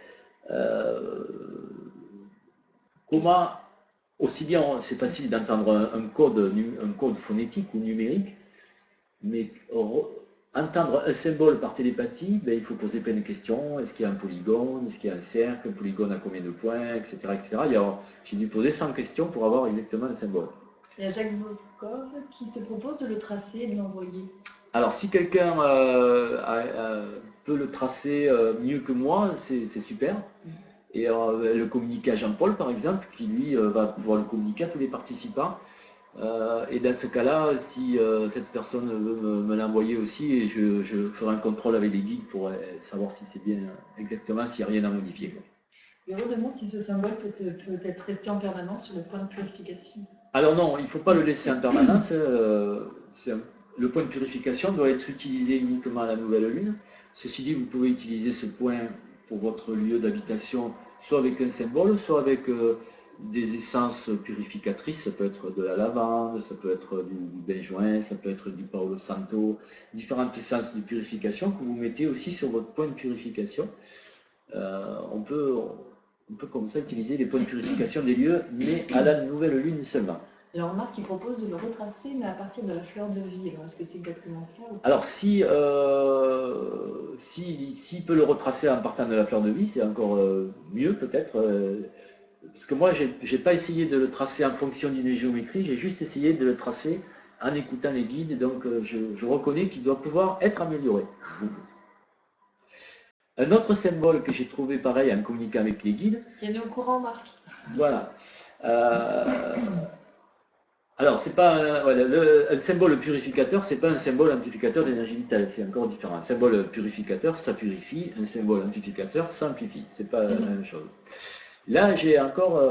comment... Aussi bien, c'est facile d'entendre un code phonétique ou numérique, mais entendre un symbole par télépathie, ben, il faut poser plein de questions. Est-ce qu'il y a un polygone? Est-ce qu'il y a un cercle? Un polygone a combien de points? Etc. etc. J'ai dû poser 100 questions pour avoir exactement le symbole. Il y a Jacques Boskov qui se propose de le tracer et de l'envoyer. Alors, si quelqu'un peut le tracer mieux que moi, c'est super. Et le communiquer à Jean-Paul, par exemple, qui lui va pouvoir le communiquer à tous les participants. Et dans ce cas-là, si cette personne veut me l'envoyer aussi, je ferai un contrôle avec les guides pour savoir si c'est bien exactement, s'il n'y a rien à modifier, quoi. Et on demande si ce symbole peut être resté en permanence sur le point de purification. Alors non, il ne faut pas le laisser en permanence. Le point de purification doit être utilisé uniquement à la nouvelle lune. Ceci dit, vous pouvez utiliser ce point pour votre lieu d'habitation, soit avec un symbole, soit avec des essences purificatrices. Ça peut être de la lavande, ça peut être du benjoin, ça peut être du Palo Santo, différentes essences de purification que vous mettez aussi sur votre point de purification. On peut comme ça utiliser les points de purification des lieux, mais à la nouvelle lune seulement. Alors Marc, il propose de le retracer, mais à partir de la fleur de vie. Alors, est-ce que c'est exactement ça ou... Alors, s'il peut le retracer en partant de la fleur de vie, c'est encore mieux peut-être. Parce que moi, j'ai pas essayé de le tracer en fonction d'une géométrie, j'ai juste essayé de le tracer en écoutant les guides. Donc, je reconnais qu'il doit pouvoir être amélioré. Un autre symbole que j'ai trouvé pareil en communiquant avec les guides. Tiens-nous au courant, Marc. Voilà. Alors, c'est pas un symbole purificateur, c'est pas un symbole amplificateur d'énergie vitale, c'est encore différent. Un symbole purificateur, ça purifie. Un symbole amplificateur, ça amplifie. C'est pas la même chose. Là, j'ai encore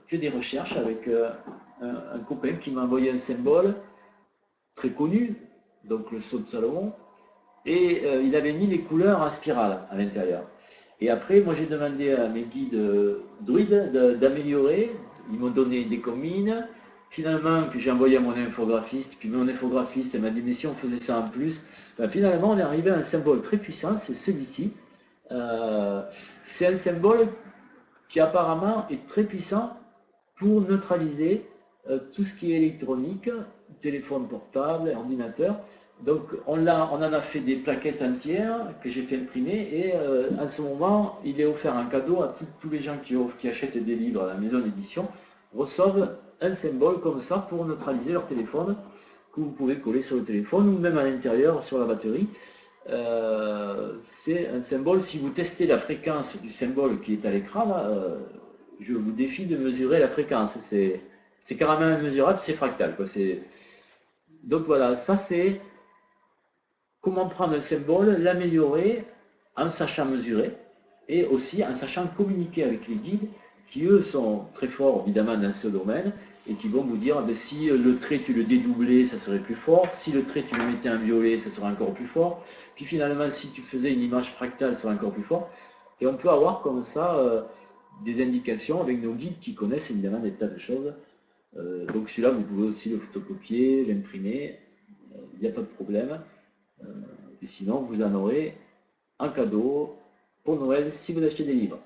que des recherches avec un copain qui m'a envoyé un symbole très connu, donc le sceau de Salomon, et il avait mis les couleurs en spirale à l'intérieur. Et après, moi, j'ai demandé à mes guides druides d'améliorer. Ils m'ont donné des combines. Finalement, que j'ai envoyé à mon infographiste, puis mon infographiste m'a dit, mais si on faisait ça en plus, ben, finalement, on est arrivé à un symbole très puissant, c'est celui-ci. C'est un symbole qui apparemment est très puissant pour neutraliser tout ce qui est électronique, téléphone portable, ordinateur. Donc on en a fait des plaquettes entières que j'ai fait imprimer et en ce moment il est offert en cadeau à tous les gens qui achètent des livres à la maison d'édition, reçoivent un symbole comme ça pour neutraliser leur téléphone, que vous pouvez coller sur le téléphone ou même à l'intérieur sur la batterie. C'est un symbole, si vous testez la fréquence du symbole qui est à l'écran, je vous défie de mesurer la fréquence. C'est carrément immesurable, c'est fractal, quoi. Donc voilà, ça c'est comment prendre un symbole, l'améliorer en sachant mesurer et aussi en sachant communiquer avec les guides qui eux sont très forts évidemment dans ce domaine et qui vont vous dire si le trait tu le dédoublais ça serait plus fort, si le trait tu le mettais en violet ça serait encore plus fort, puis finalement si tu faisais une image fractale ça serait encore plus fort. Et on peut avoir comme ça des indications avec nos guides qui connaissent évidemment des tas de choses. Donc celui-là vous pouvez aussi le photocopier, l'imprimer, il n'y a pas de problème. Et sinon vous en aurez un cadeau pour Noël si vous achetez des livres.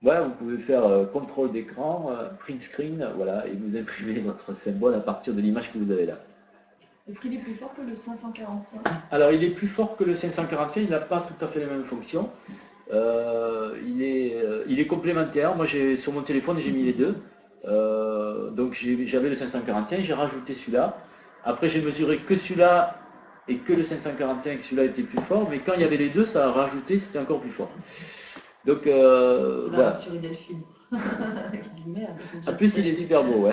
Voilà, vous pouvez faire contrôle d'écran, print screen, voilà, et vous imprimez votre symbole à partir de l'image que vous avez là. Est-ce qu'il est plus fort que le 545? Alors, il est plus fort que le 545, il n'a pas tout à fait les mêmes fonctions. Il est complémentaire. Moi, sur mon téléphone, j'ai mis les deux. Donc, j'avais le 545, j'ai rajouté celui-là. Après, j'ai mesuré que celui-là et que le 545, celui-là était plus fort. Mais quand il y avait les deux, ça a rajouté, c'était encore plus fort. Donc, voilà. Sur les delphines. En plus, il est super beau, ouais.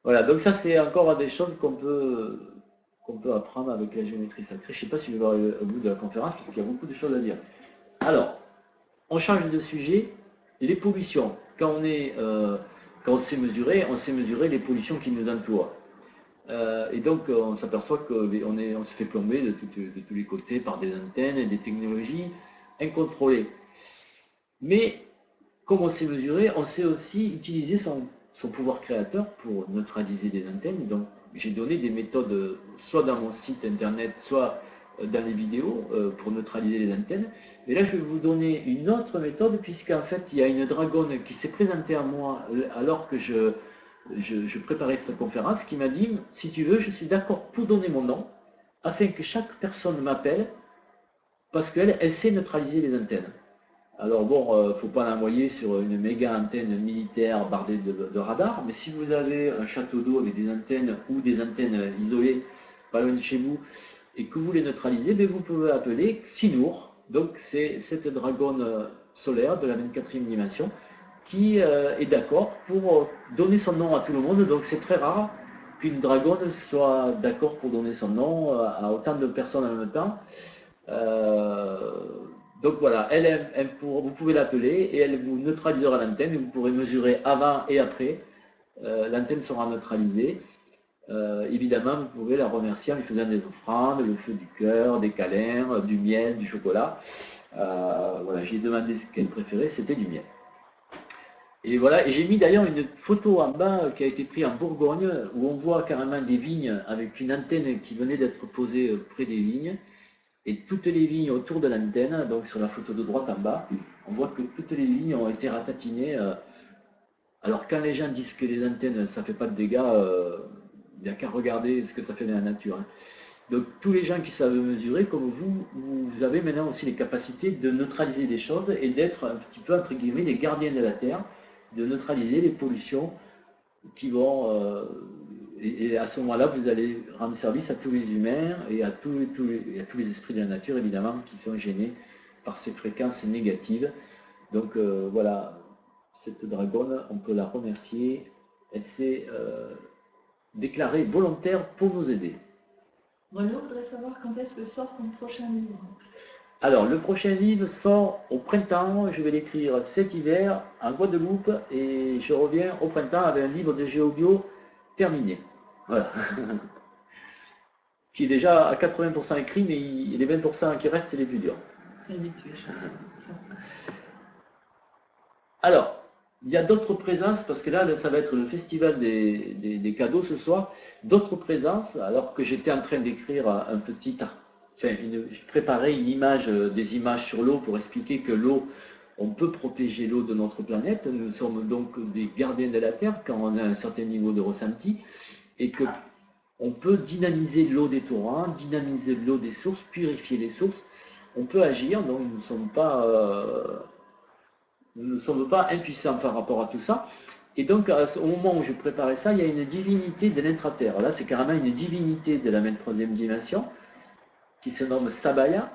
Voilà, donc ça, c'est encore des choses qu'on peut apprendre avec la géométrie sacrée. Je ne sais pas si je vais voir au bout de la conférence, parce qu'il y a beaucoup de choses à dire. Alors, on change de sujet. Les pollutions. Quand on sait mesurer les pollutions qui nous entourent. Et donc, on s'aperçoit qu'on se fait plomber de tous les côtés par des antennes et des technologies incontrôlées. Mais, comme on sait mesurer, on sait aussi utiliser son pouvoir créateur pour neutraliser les antennes. Donc, j'ai donné des méthodes, soit dans mon site internet, soit dans les vidéos, pour neutraliser les antennes. Mais là, je vais vous donner une autre méthode, puisqu'en fait, il y a une dragonne qui s'est présentée à moi alors que je je préparais cette conférence, qui m'a dit, si tu veux, je suis d'accord pour donner mon nom, afin que chaque personne m'appelle, parce qu'elle sait neutraliser les antennes. Alors bon, il ne faut pas l'envoyer sur une méga antenne militaire bardée de radars, mais si vous avez un château d'eau avec des antennes ou des antennes isolées pas loin de chez vous et que vous les neutralisez, ben vous pouvez appeler Xinour. Donc c'est cette dragonne solaire de la 24e dimension qui est d'accord pour donner son nom à tout le monde. Donc c'est très rare qu'une dragonne soit d'accord pour donner son nom à autant de personnes en même temps. Euh, donc voilà, vous pouvez l'appeler et elle vous neutralisera l'antenne et vous pourrez mesurer avant et après. L'antenne sera neutralisée. Évidemment, vous pouvez la remercier en lui faisant des offrandes, le feu du cœur, des câlins, du miel, du chocolat. Voilà, j'ai demandé ce qu'elle préférait, c'était du miel. Et voilà, et j'ai mis d'ailleurs une photo en bas qui a été prise en Bourgogne où on voit carrément des vignes avec une antenne qui venait d'être posée près des vignes. Et toutes les vignes autour de l'antenne, donc sur la photo de droite en bas, on voit que toutes les lignes ont été ratatinées. Alors quand les gens disent que les antennes, ça ne fait pas de dégâts, il n'y a qu'à regarder ce que ça fait dans la nature. Hein. Donc tous les gens qui savent mesurer, comme vous avez maintenant aussi les capacités de neutraliser des choses et d'être un petit peu, entre guillemets, les gardiens de la Terre, de neutraliser les pollutions qui vont... et à ce moment-là, vous allez rendre service à tous les humains et à tous les esprits de la nature, évidemment, qui sont gênés par ces fréquences négatives. Donc voilà, cette dragonne, on peut la remercier. Elle s'est déclarée volontaire pour nous aider. Renaud voudrait savoir quand est-ce que sort ton prochain livre. Alors, le prochain livre sort au printemps. Je vais l'écrire cet hiver en Guadeloupe et je reviens au printemps avec un livre de géobio terminé. Voilà. Qui est déjà à 80% écrit, mais les 20% qui restent, c'est les plus durs. Alors, il y a d'autres présences, parce que là, ça va être le festival des cadeaux ce soir. D'autres présences, alors que j'étais en train d'écrire un petit article. Enfin, je préparais des images sur l'eau pour expliquer que l'eau, on peut protéger l'eau de notre planète. Nous sommes donc des gardiens de la Terre quand on a un certain niveau de ressenti et que on peut dynamiser l'eau des torrents, dynamiser l'eau des sources, purifier les sources. On peut agir, donc nous ne sommes pas impuissants par rapport à tout ça. Et donc, au moment où je préparais ça, il y a une divinité de l'intra-terre. Là, c'est carrément une divinité de la 23e dimension qui se nomme Sabaya.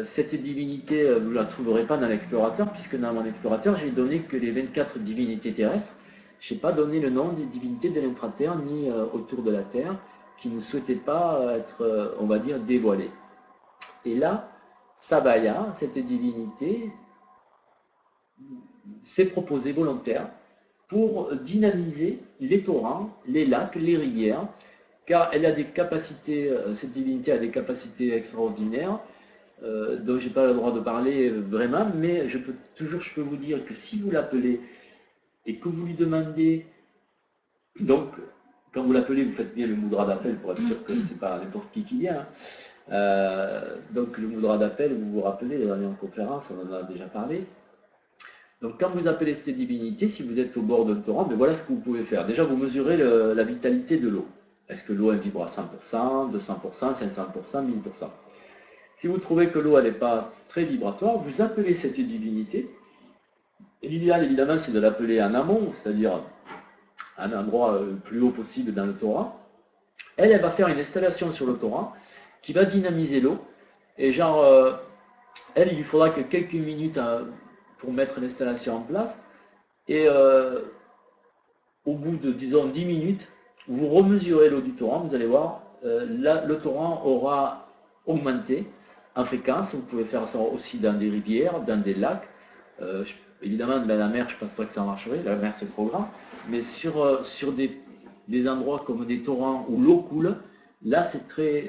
Cette divinité, vous ne la trouverez pas dans l'explorateur, puisque dans mon explorateur, j'ai donné que les 24 divinités terrestres. Je n'ai pas donné le nom des divinités de l'intra-terre, ni autour de la Terre, qui ne souhaitaient pas être, on va dire, dévoilées. Et là, Sabaya, cette divinité, s'est proposée volontaire pour dynamiser les torrents, les lacs, les rivières, car elle a des capacités, cette divinité a des capacités extraordinaires, dont je n'ai pas le droit de parler vraiment, mais je peux vous dire que si vous l'appelez et que vous lui demandez, donc quand vous l'appelez, vous faites bien le moudra d'appel pour être sûr que ce n'est pas n'importe qui vient. Donc le moudra d'appel, vous vous rappelez, la dernière conférence, on en a déjà parlé. Donc quand vous appelez cette divinité, si vous êtes au bord d'un torrent, ben voilà ce que vous pouvez faire. Déjà, vous mesurez la vitalité de l'eau. Est-ce que l'eau vibre à 100%, 200%, 500%, 1000%? Si vous trouvez que l'eau n'est pas très vibratoire, vous appelez cette divinité. Et l'idéal, évidemment, c'est de l'appeler en amont, c'est-à-dire à un endroit le plus haut possible dans le torrent. Elle va faire une installation sur le torrent qui va dynamiser l'eau. Et genre, il lui faudra que quelques minutes pour mettre l'installation en place. Et au bout de, disons, 10 minutes, vous remesurez l'eau du torrent, vous allez voir, le torrent aura augmenté en fréquence. Vous pouvez faire ça aussi dans des rivières, dans des lacs. Évidemment, dans la mer, je ne pense pas que ça marcherait, la mer c'est trop grand. Mais sur des endroits comme des torrents où l'eau coule, là c'est très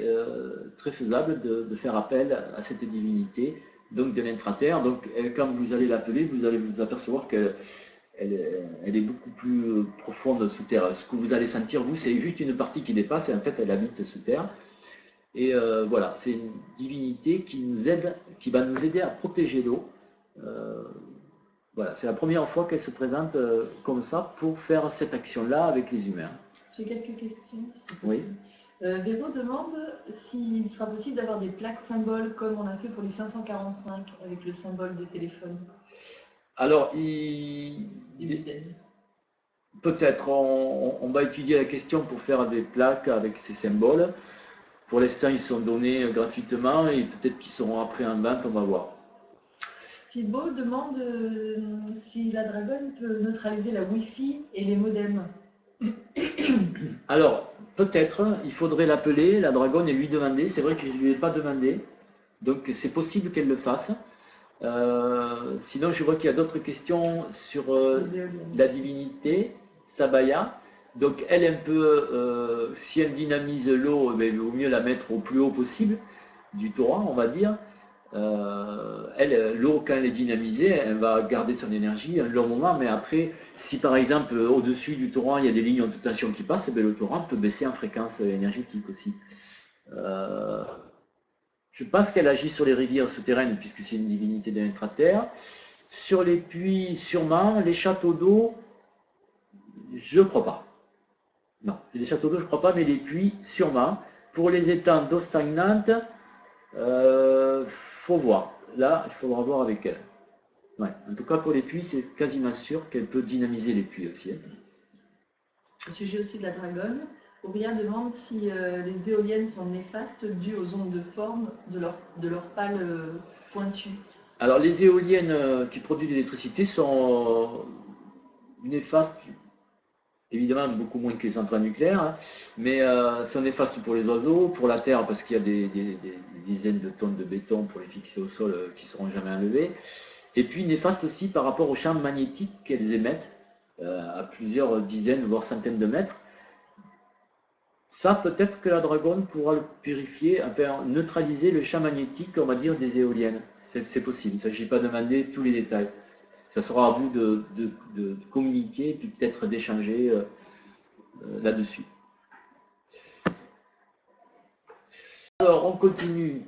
faisable de faire appel à cette divinité, donc de l'intra-terre. Donc quand vous allez l'appeler, vous allez vous apercevoir qu'elle est beaucoup plus profonde sous terre. Ce que vous allez sentir, vous, c'est juste une partie qui dépasse, et en fait elle habite sous terre. Et voilà, c'est une divinité qui va nous aider à protéger l'eau. Voilà, c'est la première fois qu'elle se présente comme ça pour faire cette action-là avec les humains. J'ai quelques questions, si c'est Oui. possible. Véro demande s'il sera possible d'avoir des plaques symboles comme on a fait pour les 545 avec le symbole des téléphones. Alors, Des peut-être, on va étudier la question pour faire des plaques avec ces symboles. Pour l'instant, ils sont donnés gratuitement et peut-être qu'ils seront après en vente, on va voir. Thibaut demande si la Dragon peut neutraliser la Wi-Fi et les modems. Alors, peut-être, il faudrait l'appeler, la Dragon, et lui demander. C'est vrai que je ne lui ai pas demandé, donc c'est possible qu'elle le fasse. Sinon, je vois qu'il y a d'autres questions sur la divinité, Sabaya. Donc, elle, un peu, si elle dynamise l'eau, il vaut mieux la mettre au plus haut possible du torrent, on va dire. Elle, l'eau, quand elle est dynamisée, elle va garder son énergie un long moment, mais après, si par exemple, au-dessus du torrent, il y a des lignes de tension qui passent, le torrent peut baisser en fréquence énergétique aussi. Je pense qu'elle agit sur les rivières souterraines, puisque c'est une divinité de l'intraterre. Sur les puits, sûrement. Les châteaux d'eau, je ne crois pas. Non, les châteaux d'eau, je ne crois pas, mais les puits, sûrement. Pour les étangs d'eau stagnante, faut voir. Là, il faudra voir avec elle. Ouais. En tout cas, pour les puits, c'est quasiment sûr qu'elle peut dynamiser les puits aussi. Au sujet aussi de la dragonne, Auria demande si les éoliennes sont néfastes dues aux ondes de forme de leur pale pointue. Alors, les éoliennes qui produisent de l'électricité sont néfastes, évidemment beaucoup moins que les centrales nucléaires, hein, mais sont néfastes pour les oiseaux, pour la terre, parce qu'il y a des dizaines de tonnes de béton pour les fixer au sol qui ne seront jamais enlevées. Et puis néfastes aussi par rapport aux champs magnétiques qu'elles émettent à plusieurs dizaines, voire centaines de mètres. Ça, peut-être que la dragonne pourra le purifier, enfin, neutraliser le champ magnétique, on va dire, des éoliennes. C'est possible, il ne s'agit pas de demander tous les détails. Ça sera à vous de communiquer et puis peut-être d'échanger là-dessus. Alors, on continue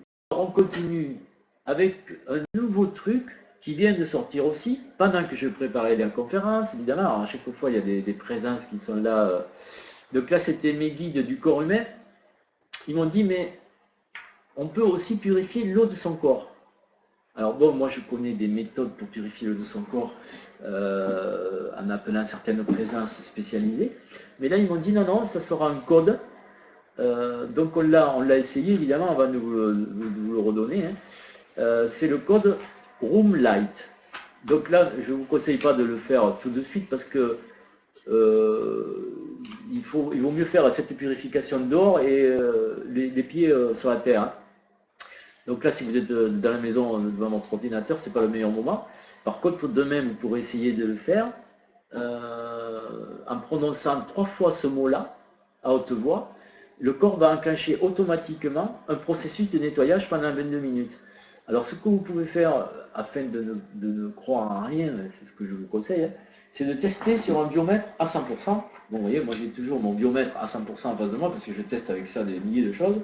avec un nouveau truc qui vient de sortir aussi, pendant que je préparais la conférence, évidemment. Alors, à chaque fois, il y a des présences qui sont là. Donc là, c'était mes guides du corps humain. Ils m'ont dit, mais on peut aussi purifier l'eau de son corps. Alors bon, moi je connais des méthodes pour purifier l'eau de son corps en appelant certaines présences spécialisées. Mais là, ils m'ont dit, non, non, ça sera un code. Donc on l'a essayé, évidemment, on va vous le redonner. Hein. C'est le code Room Light. Donc là, je ne vous conseille pas de le faire tout de suite parce que il vaut mieux faire cette purification dehors et les pieds sur la terre. Hein. Donc là, si vous êtes dans la maison devant votre ordinateur, ce n'est pas le meilleur moment. Par contre, demain, vous pourrez essayer de le faire en prononçant 3 fois ce mot-là à haute voix. Le corps va enclencher automatiquement un processus de nettoyage pendant 22 minutes. Alors, ce que vous pouvez faire afin de ne croire en rien, c'est ce que je vous conseille, hein, c'est de tester sur un biomètre à 100%. Bon, vous voyez, moi j'ai toujours mon biomètre à 100% en face de moi parce que je teste avec ça des milliers de choses.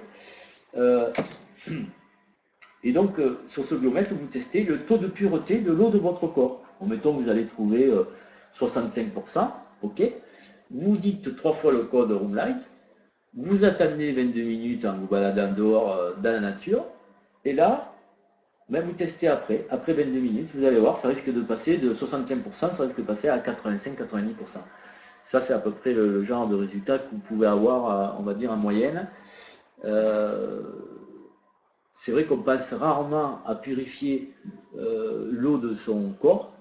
Et donc, sur ce biomètre, vous testez le taux de pureté de l'eau de votre corps. En mettons, vous allez trouver 65%, ok. Vous dites 3 fois le code Room Light, vous attendez 22 minutes en vous baladant dehors dans la nature, et là, ben, vous testez après 22 minutes, vous allez voir, ça risque de passer de 65%, ça risque de passer à 85-90%. Ça, c'est à peu près le genre de résultat que vous pouvez avoir, on va dire, en moyenne. C'est vrai qu'on pense rarement à purifier l'eau de son corps.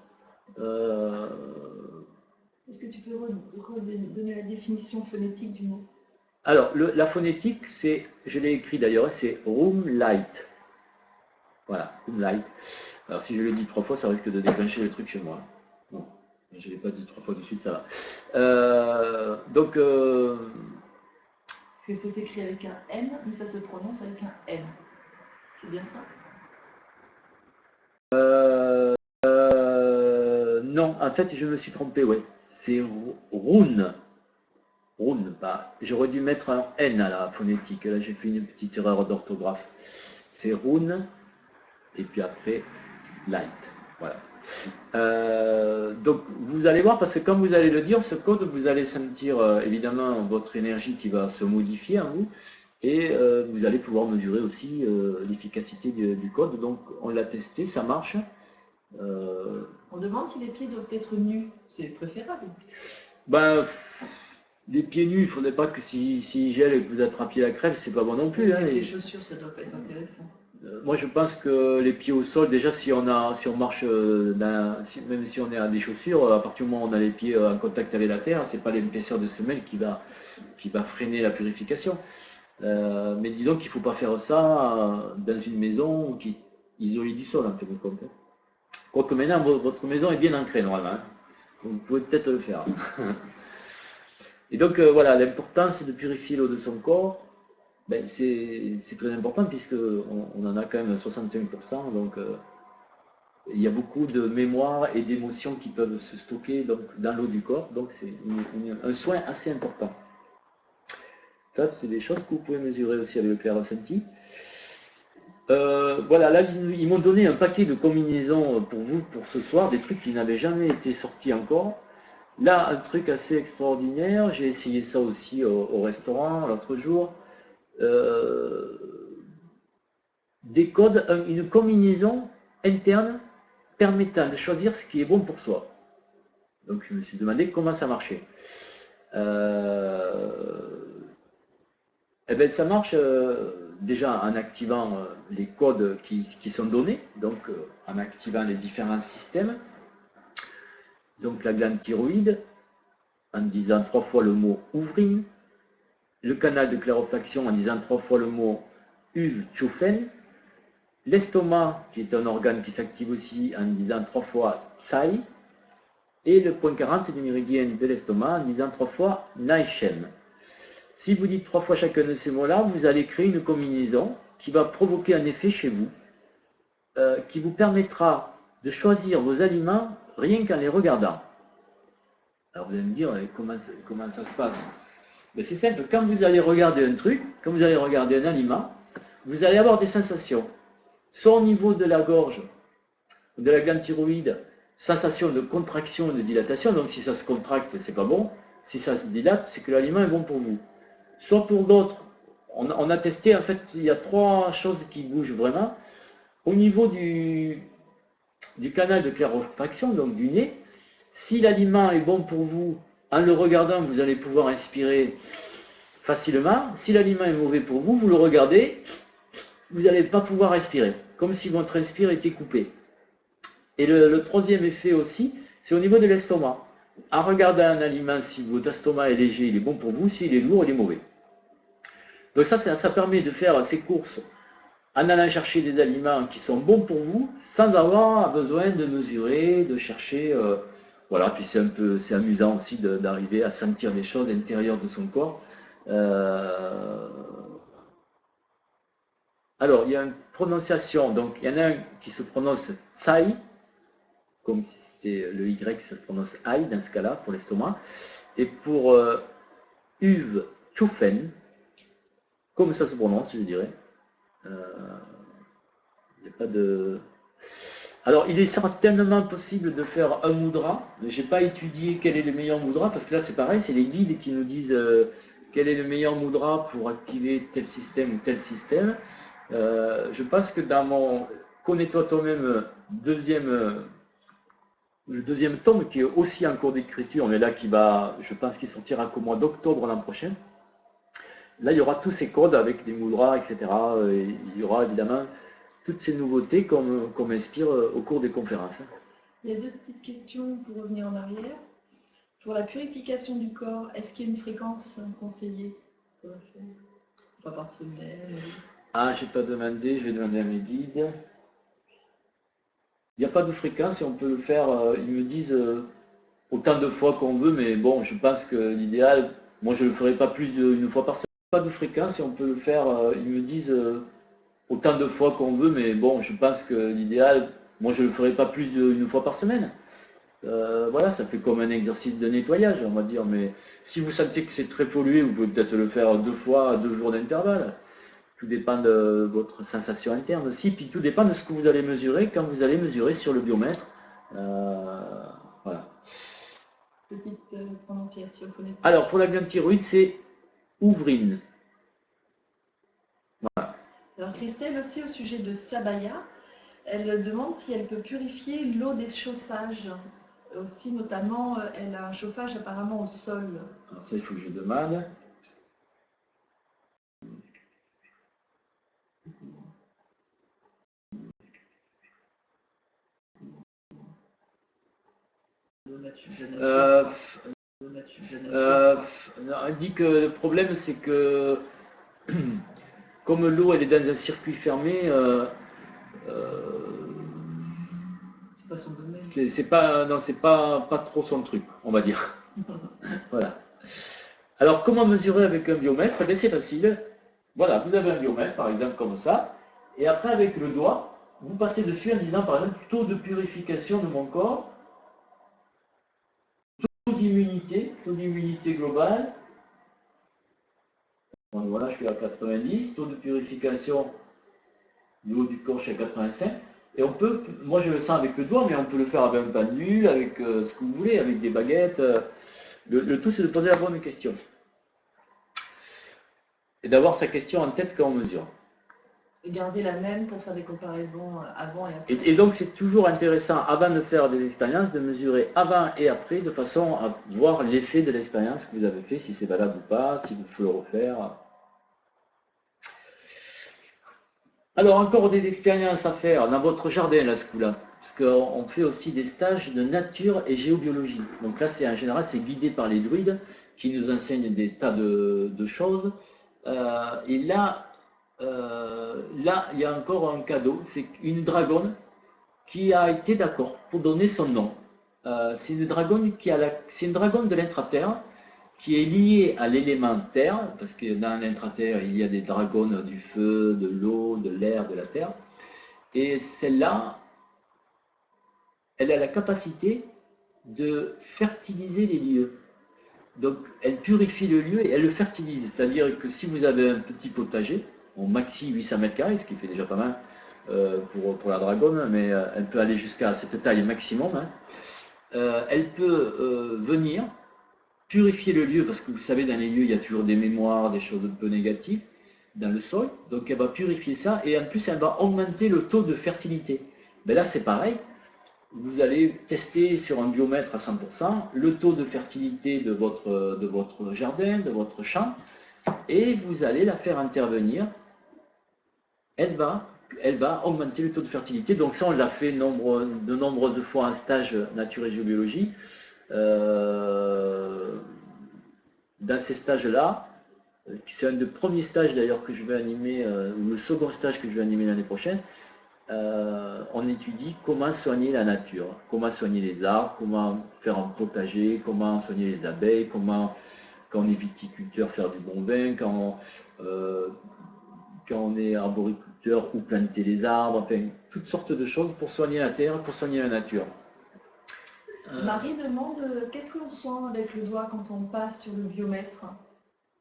Est-ce que tu peux donner la définition phonétique du mot? Alors, la phonétique, c'est, je l'ai écrit d'ailleurs, c'est Room Light. Voilà, Room Light. Alors, si je le dis 3 fois, ça risque de déclencher le truc chez moi. Non, je ne l'ai pas dit 3 fois de suite, ça va. Donc, parce que c'est écrit avec un N, mais ça se prononce avec un N. C'est bien ça? Non, en fait, je me suis trompé, ouais. C'est Rune. Rune, pas. J'aurais dû mettre un N à la phonétique. Là, j'ai fait une petite erreur d'orthographe. C'est Rune, et puis après, Light. Voilà. Donc vous allez voir, parce que quand vous allez le dire, ce code, vous allez sentir évidemment votre énergie qui va se modifier en vous, et vous allez pouvoir mesurer aussi l'efficacité du code. Donc on l'a testé, ça marche. On demande si les pieds doivent être nus, c'est préférable. Ben, les pieds nus, il ne faudrait pas que s'il gèle et que vous attrapiez la crève, c'est pas bon non plus. Hein, les chaussures, ça doit pas être intéressant. Moi, je pense que les pieds au sol, déjà, si on marche, même si on est à des chaussures, à partir du moment où on a les pieds en contact avec la terre, c'est pas l'épaisseur de semelle qui va freiner la purification. Mais disons qu'il ne faut pas faire ça dans une maison qui est isolée du sol, en fin de compte. Quoique maintenant, votre maison est bien ancrée, normalement. Hein. Vous pouvez peut-être le faire. Et donc, voilà, l'important, c'est de purifier l'eau de son corps. Ben, c'est très important puisqu'on en a quand même 65%, donc il y a beaucoup de mémoire et d'émotions qui peuvent se stocker donc, dans l'eau du corps, donc c'est un soin assez important. Ça, c'est des choses que vous pouvez mesurer aussi avec le clair ressenti. Voilà, là, ils m'ont donné un paquet de combinaisons pour vous, pour ce soir, des trucs qui n'avaient jamais été sortis encore. Là, un truc assez extraordinaire, j'ai essayé ça aussi au restaurant l'autre jour. Des codes, une combinaison interne permettant de choisir ce qui est bon pour soi. Donc je me suis demandé comment ça marchait. Eh bien, ça marche déjà en activant les codes qui sont donnés, donc en activant les différents systèmes. Donc la glande thyroïde, en disant 3 fois le mot ouvrir, le canal de clarification en disant 3 fois le mot uv-chufen, l'estomac, qui est un organe qui s'active aussi en disant 3 fois Tsai, et le point 40 du méridien de l'estomac en disant 3 fois Naishem. Si vous dites 3 fois chacun de ces mots-là, vous allez créer une combinaison qui va provoquer un effet chez vous, qui vous permettra de choisir vos aliments rien qu'en les regardant. Alors vous allez me dire, comment ça se passe? Mais c'est simple, quand vous allez regarder un truc, quand vous allez regarder un aliment, vous allez avoir des sensations. Soit au niveau de la gorge, de la glande thyroïde, sensation de contraction et de dilatation, donc si ça se contracte, c'est pas bon. Si ça se dilate, c'est que l'aliment est bon pour vous. Soit pour d'autres, on a testé, en fait, il y a 3 choses qui bougent vraiment. Au niveau du canal de clarification, donc du nez, si l'aliment est bon pour vous, en le regardant, vous allez pouvoir inspirer facilement. Si l'aliment est mauvais pour vous, vous le regardez, vous n'allez pas pouvoir respirer, comme si votre respire était coupé. Et le troisième effet aussi, c'est au niveau de l'estomac. En regardant un aliment, si votre estomac est léger, il est bon pour vous, s'il est lourd, il est mauvais. Donc ça permet de faire ces courses en allant chercher des aliments qui sont bons pour vous, sans avoir besoin de mesurer, de chercher. Voilà, puis c'est amusant aussi d'arriver à sentir les choses intérieures de son corps. Alors, il y a une prononciation, donc il y en a un qui se prononce Tsai, comme si c'était le Y, ça se prononce Ai dans ce cas-là, pour l'estomac. Et pour Uv Chufen, comme ça se prononce, je dirais. Il n'y a pas de... Alors, il est certainement possible de faire un mudra, mais je n'ai pas étudié quel est le meilleur mudra, parce que là, c'est pareil, c'est les guides qui nous disent quel est le meilleur mudra pour activer tel système ou tel système. Je pense que dans mon Connais-toi toi-même, le deuxième tome, qui est aussi en cours d'écriture, mais là, je pense qu'il sortira qu'au mois d'octobre l'an prochain. Là, il y aura tous ces codes avec des mudras, etc. Et il y aura évidemment toutes ces nouveautés qu'on m'inspire au cours des conférences. Il y a 2 petites questions pour revenir en arrière. Pour la purification du corps, est-ce qu'il y a une fréquence conseillée pour la faire? Enfin, par semaine? Ah, je n'ai pas demandé, je vais demander à mes guides. Il n'y a pas de fréquence et on peut le faire, ils me disent autant de fois qu'on veut, mais bon, je pense que l'idéal, moi je ne le ferai pas plus d'une fois par semaine. Pas de fréquence et on peut le faire, ils me disent autant de fois qu'on veut, mais bon, je pense que l'idéal, moi je ne le ferai pas plus d'une fois par semaine. Voilà, ça fait comme un exercice de nettoyage, on va dire, mais si vous sentez que c'est très pollué, vous pouvez peut-être le faire 2 fois à 2 jours d'intervalle. Tout dépend de votre sensation interne aussi, puis tout dépend de ce que vous allez mesurer quand vous allez mesurer sur le biomètre Voilà. Petite prononciation phonétique. Alors, pour la glande thyroïde, c'est ouvrine. Alors Christelle aussi au sujet de Sabaya, elle demande si elle peut purifier l'eau des chauffages. Aussi notamment, elle a un chauffage apparemment au sol. Alors ça, il faut que je demande. Elle dit que le problème, c'est que comme l'eau elle est dans un circuit fermé, c'est pas son domaine. C'est pas trop son truc, on va dire. Voilà. Alors, comment mesurer avec un biomètre? Eh bien, c'est facile. Voilà, vous avez un biomètre, par exemple, comme ça, et après, avec le doigt, vous passez dessus en disant, par exemple, taux de purification de mon corps, taux d'immunité globale. Donc, voilà, je suis à 90, taux de purification du haut du corps, je suis à 85. Et on peut, moi je le sens avec le doigt, mais on peut le faire avec un pendule, avec ce que vous voulez, avec des baguettes. Le tout, c'est de poser la bonne question. Et d'avoir sa question en tête quand on mesure. Et garder la même pour faire des comparaisons avant et après. Et donc, c'est toujours intéressant, avant de faire des expériences, de mesurer avant et après, de façon à voir l'effet de l'expérience que vous avez fait, si c'est valable ou pas, si vous pouvez le refaire. Alors, encore des expériences à faire dans votre jardin, là, ce coup-là. Parce qu'on fait aussi des stages de nature et géobiologie. Donc là, en général, c'est guidé par les druides qui nous enseignent des tas de choses. Et là, il y a encore un cadeau. C'est une dragonne qui a été d'accord pour donner son nom. C'est une dragonne c'est une dragonne de l'intraterre qui est liée à l'élément terre, parce que dans l'intraterre, il y a des dragons du feu, de l'eau, de l'air, de la terre. Et celle-là, elle a la capacité de fertiliser les lieux. Donc, elle purifie le lieu et elle le fertilise. C'est-à-dire que si vous avez un petit potager, en maxi 800 mètres carrés, ce qui fait déjà pas mal pour la dragonne, mais elle peut aller jusqu'à cette taille maximum, hein. Elle peut venir purifier le lieu, parce que vous savez, dans les lieux, il y a toujours des mémoires, des choses un peu négatives dans le sol. Donc, elle va purifier ça et en plus, elle va augmenter le taux de fertilité. Mais là, c'est pareil. Vous allez tester sur un biomètre à 100% le taux de fertilité de votre jardin, de votre champ, et vous allez la faire intervenir. Elle va augmenter le taux de fertilité. Donc ça, on l'a fait de nombreuses fois en stage nature et géobiologie. Dans ces stages-là, c'est un des premiers stages d'ailleurs que je vais animer, ou le second stage que je vais animer l'année prochaine, on étudie comment soigner la nature, comment soigner les arbres, comment faire un potager, comment soigner les abeilles, comment, quand on est viticulteur, faire du bon vin, quand on est arboriculteur, où planter les arbres, enfin, toutes sortes de choses pour soigner la terre, pour soigner la nature. Marie demande qu'est-ce qu'on sent avec le doigt quand on passe sur le biomètre?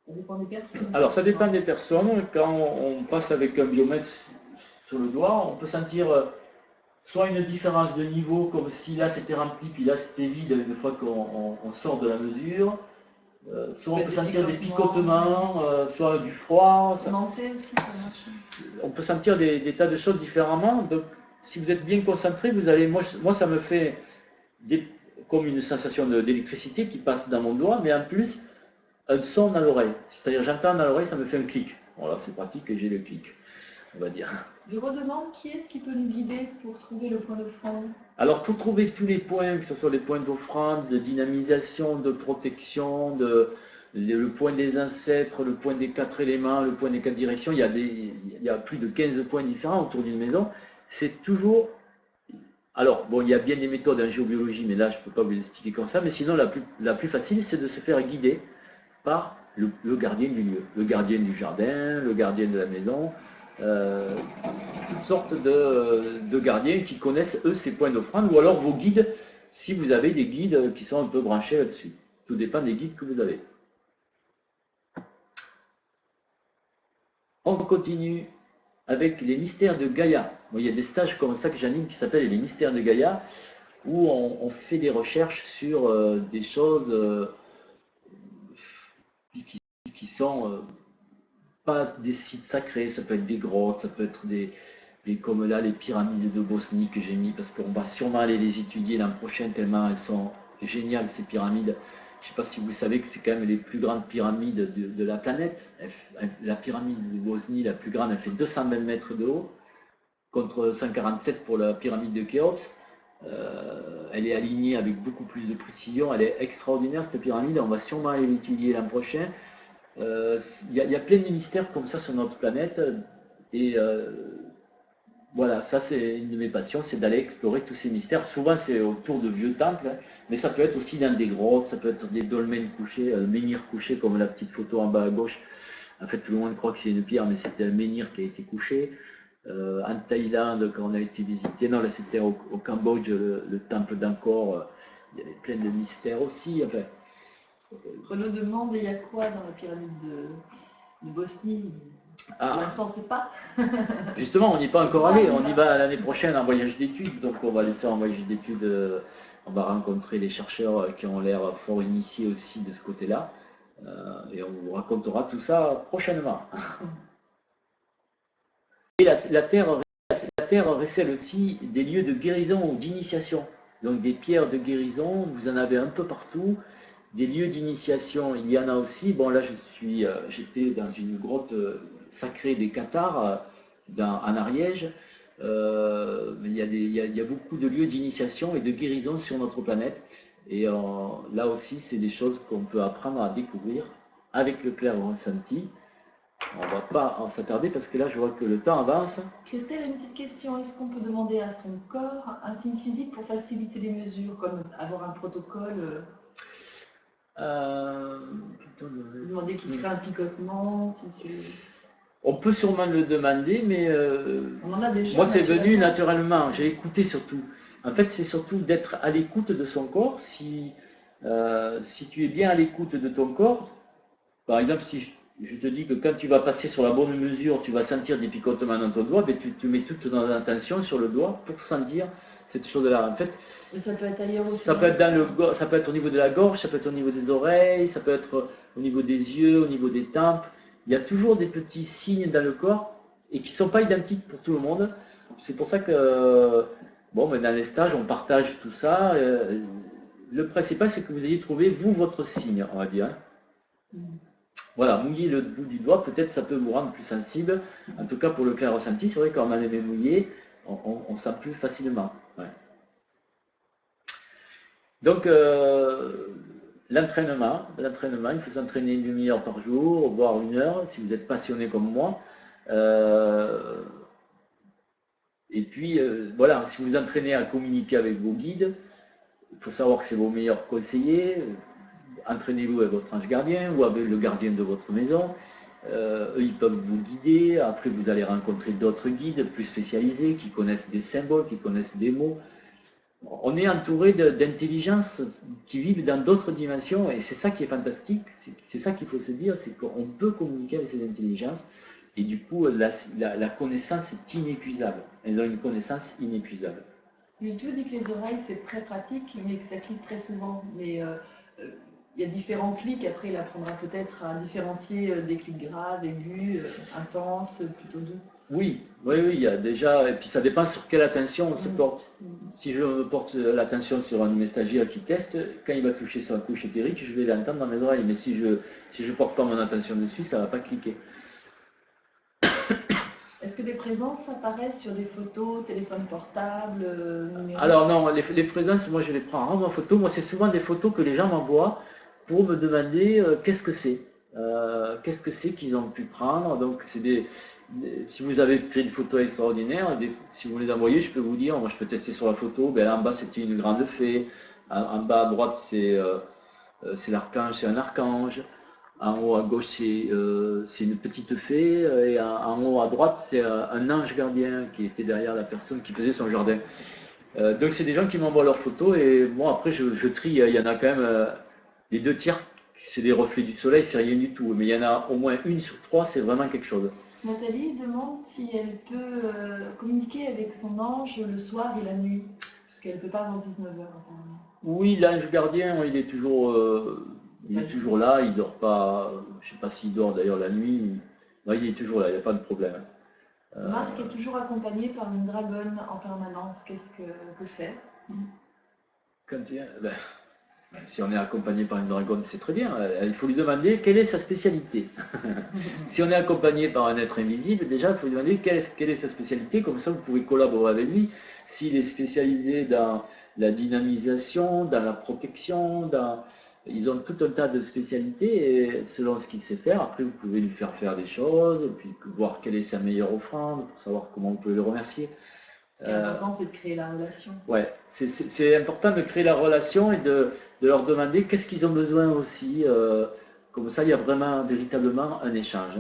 Ça dépend des personnes. Alors, ça dépend des personnes. Quand on passe avec un biomètre sur le doigt, on peut sentir soit une différence de niveau, comme si là c'était rempli, puis là c'était vide une fois qu'on sort de la mesure. Soit on peut sentir des picotements, soit du froid. Aussi, ça marche. On peut sentir des tas de choses différemment. Donc, si vous êtes bien concentré, vous allez. Moi ça me fait comme une sensation d'électricité qui passe dans mon doigt, mais en plus, un son dans l'oreille. C'est-à-dire, j'entends dans l'oreille, ça me fait un clic. Voilà, c'est pratique et j'ai le clic, on va dire. Je redemande qui est-ce qui peut nous guider pour trouver le point d'offrande? Alors, pour trouver tous les points, que ce soit les points d'offrande, de dynamisation, de protection, le point des ancêtres, le point des 4 éléments, le point des 4 directions, il y a plus de 15 points différents autour d'une maison. C'est toujours. Alors, bon, il y a bien des méthodes en géobiologie, mais là, je ne peux pas vous les expliquer comme ça. Mais sinon, la plus facile, c'est de se faire guider par le gardien du lieu, le gardien du jardin, le gardien de la maison, toutes sortes de gardiens qui connaissent, eux, ces points d'offrande, ou alors vos guides, si vous avez des guides qui sont un peu branchés là-dessus. Tout dépend des guides que vous avez. On continue avec les mystères de Gaïa. Bon, il y a des stages comme ça que j'anime qui s'appellent les mystères de Gaïa. où on fait des recherches sur des choses qui sont pas des sites sacrés, ça peut être des grottes, ça peut être comme là les pyramides de Bosnie que j'ai mis, parce qu'on va sûrement aller les étudier l'an prochain, tellement elles sont géniales ces pyramides. Je ne sais pas si vous savez que c'est quand même les plus grandes pyramides de la planète. La pyramide de Bosnie, la plus grande, elle fait 220 mètres de haut, contre 147 pour la pyramide de Khéops. Elle est alignée avec beaucoup plus de précision, elle est extraordinaire cette pyramide, on va sûrement aller l'étudier l'an prochain. Il y a plein de mystères comme ça sur notre planète, et voilà, ça c'est une de mes passions, c'est d'aller explorer tous ces mystères. Souvent c'est autour de vieux temples, mais ça peut être aussi dans des grottes, ça peut être des dolmens couchés, menhirs couchés comme la petite photo en bas à gauche. En fait, tout le monde croit que c'est une pierre, mais c'était un menhir qui a été couché. En Thaïlande, quand on a été visité, non, là c'était au Cambodge, le temple d'Angkor, il y avait plein de mystères aussi. Enfin, Renaud demande, il y a quoi dans la pyramide de Bosnie? Pour l'instant, on ne sait pas. Justement, on n'y est pas encore allé. On y va l'année prochaine en voyage d'études. Donc, on va aller faire un voyage d'études. On va rencontrer les chercheurs qui ont l'air fort initiés aussi de ce côté-là. Et on vous racontera tout ça prochainement. Et la Terre recèle aussi des lieux de guérison ou d'initiation. Donc, des pierres de guérison, vous en avez un peu partout. Des lieux d'initiation, il y en a aussi. Bon, là, j'étais dans une grotte sacrée des Cathares, en Ariège. Mais il y a beaucoup de lieux d'initiation et de guérison sur notre planète. Et là aussi, c'est des choses qu'on peut apprendre à découvrir avec le clair ressenti. On ne va pas s'attarder parce que là, je vois que le temps avance. Christelle a une petite question. Est-ce qu'on peut demander à son corps un signe physique pour faciliter les mesures, comme avoir un protocole demander qu'il crée un picotement, on peut sûrement le demander, mais on en a déjà, moi c'est venu naturellement. J'ai écouté surtout. En fait, c'est surtout d'être à l'écoute de son corps. Si tu es bien à l'écoute de ton corps, par exemple, si je te dis que quand tu vas passer sur la bonne mesure, tu vas sentir des picotements dans ton doigt, ben tu mets toute ton attention sur le doigt pour sentir cette chose-là. En fait, mais ça peut être ailleurs aussi. Ça peut être au niveau de la gorge, ça peut être au niveau des oreilles, ça peut être au niveau des yeux, au niveau des tempes. Il y a toujours des petits signes dans le corps et qui ne sont pas identiques pour tout le monde. C'est pour ça que, bon, dans les stages, on partage tout ça. Le principal, c'est que vous ayez trouvé, vous, votre signe, on va dire. Voilà, mouiller le bout du doigt, peut-être ça peut vous rendre plus sensible. En tout cas, pour le clair ressenti, c'est vrai qu'on a les mains mouillées, on sent plus facilement. Ouais. Donc, l'entraînement, il faut s'entraîner une demi-heure par jour, voire 1 heure, si vous êtes passionné comme moi. Et puis, voilà, si vous entraînez à communiquer avec vos guides, il faut savoir que c'est vos meilleurs conseillers. Entraînez-vous avec votre ange gardien ou avec le gardien de votre maison. Eux, ils peuvent vous guider. Après, vous allez rencontrer d'autres guides plus spécialisés qui connaissent des symboles, qui connaissent des mots. On est entouré d'intelligences qui vivent dans d'autres dimensions et c'est ça qui est fantastique, c'est ça qu'il faut se dire, c'est qu'on peut communiquer avec ces intelligences et du coup la connaissance est inépuisable, elles ont une connaissance inépuisable. YouTube dit que les oreilles c'est très pratique mais que ça clique très souvent, mais il y a différents clics, après il apprendra peut-être à différencier des clics graves, aigus, intenses, plutôt doux. Oui, il y a déjà, et puis ça dépend sur quelle attention on se porte. Si je porte l'attention sur un de mes stagiaires qui teste, quand il va toucher sur la couche éthérique, je vais l'entendre dans mes oreilles, mais si je porte pas mon attention dessus, ça va pas cliquer. Est-ce que des présences apparaissent sur des photos, téléphones portables, numériques? Alors non, les présences, moi je les prends en photo, moi c'est souvent des photos que les gens m'envoient pour me demander qu'est-ce que c'est. Qu'est-ce que c'est qu'ils ont pu prendre. Donc, si vous avez fait des photos extraordinaires, si vous les envoyez, je peux vous dire, moi je peux tester sur la photo, ben là en bas c'était une grande fée, en bas à droite c'est l'archange, c'est un archange, en haut à gauche c'est une petite fée, et en haut à droite c'est un ange gardien qui était derrière la personne qui faisait son jardin. Donc c'est des gens qui m'envoient leurs photos et moi après je trie, il y en a quand même les 2 tiers c'est des reflets du soleil, c'est rien du tout. Mais il y en a au moins 1 sur 3, c'est vraiment quelque chose. Nathalie demande si elle peut communiquer avec son ange le soir et la nuit. Parce qu'elle ne peut pas avant 19 heures apparemment. Oui, l'ange gardien, il est toujours là, il dort pas, je ne sais pas s'il dort d'ailleurs la nuit. Non, il est toujours là, il n'y a pas de problème. Marc est toujours accompagné par une dragonne en permanence. Qu'est-ce que fait? Si on est accompagné par une dragonne, c'est très bien. Il faut lui demander quelle est sa spécialité. Si on est accompagné par un être invisible, déjà, il faut lui demander quelle est sa spécialité. Comme ça, vous pouvez collaborer avec lui. S'il est spécialisé dans la dynamisation, dans la protection, ils ont tout un tas de spécialités et selon ce qu'il sait faire. Après, vous pouvez lui faire faire des choses, et puis voir quelle est sa meilleure offrande pour savoir comment vous pouvez le remercier. Ce qui est important, c'est de créer la relation. Ouais, c'est important de créer la relation et de leur demander qu'est-ce qu'ils ont besoin aussi. Comme ça, il y a vraiment, véritablement un échange.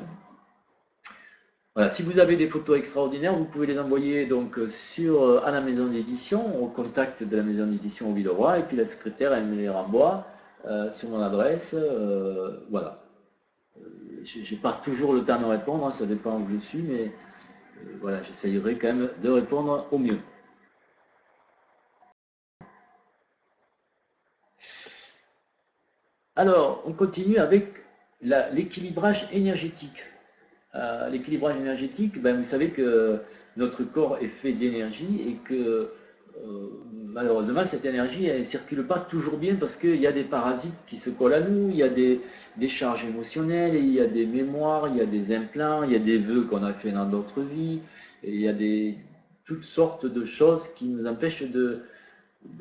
Voilà, si vous avez des photos extraordinaires, vous pouvez les envoyer donc à la maison d'édition, au contact de la maison d'édition au Villeroy, et puis la secrétaire, elle me les renvoie sur mon adresse. Voilà. J'ai pas toujours le temps de répondre, hein, ça dépend où je suis, mais voilà, j'essayerai quand même de répondre au mieux. Alors, on continue avec l'équilibrage énergétique. L'équilibrage énergétique, ben, vous savez que notre corps est fait d'énergie et que malheureusement, cette énergie, elle ne circule pas toujours bien parce qu'il y a des parasites qui se collent à nous, il y a des charges émotionnelles, il y a des mémoires, il y a des implants, il y a des vœux qu'on a fait dans d'autres vies, et il y a toutes sortes de choses qui nous empêchent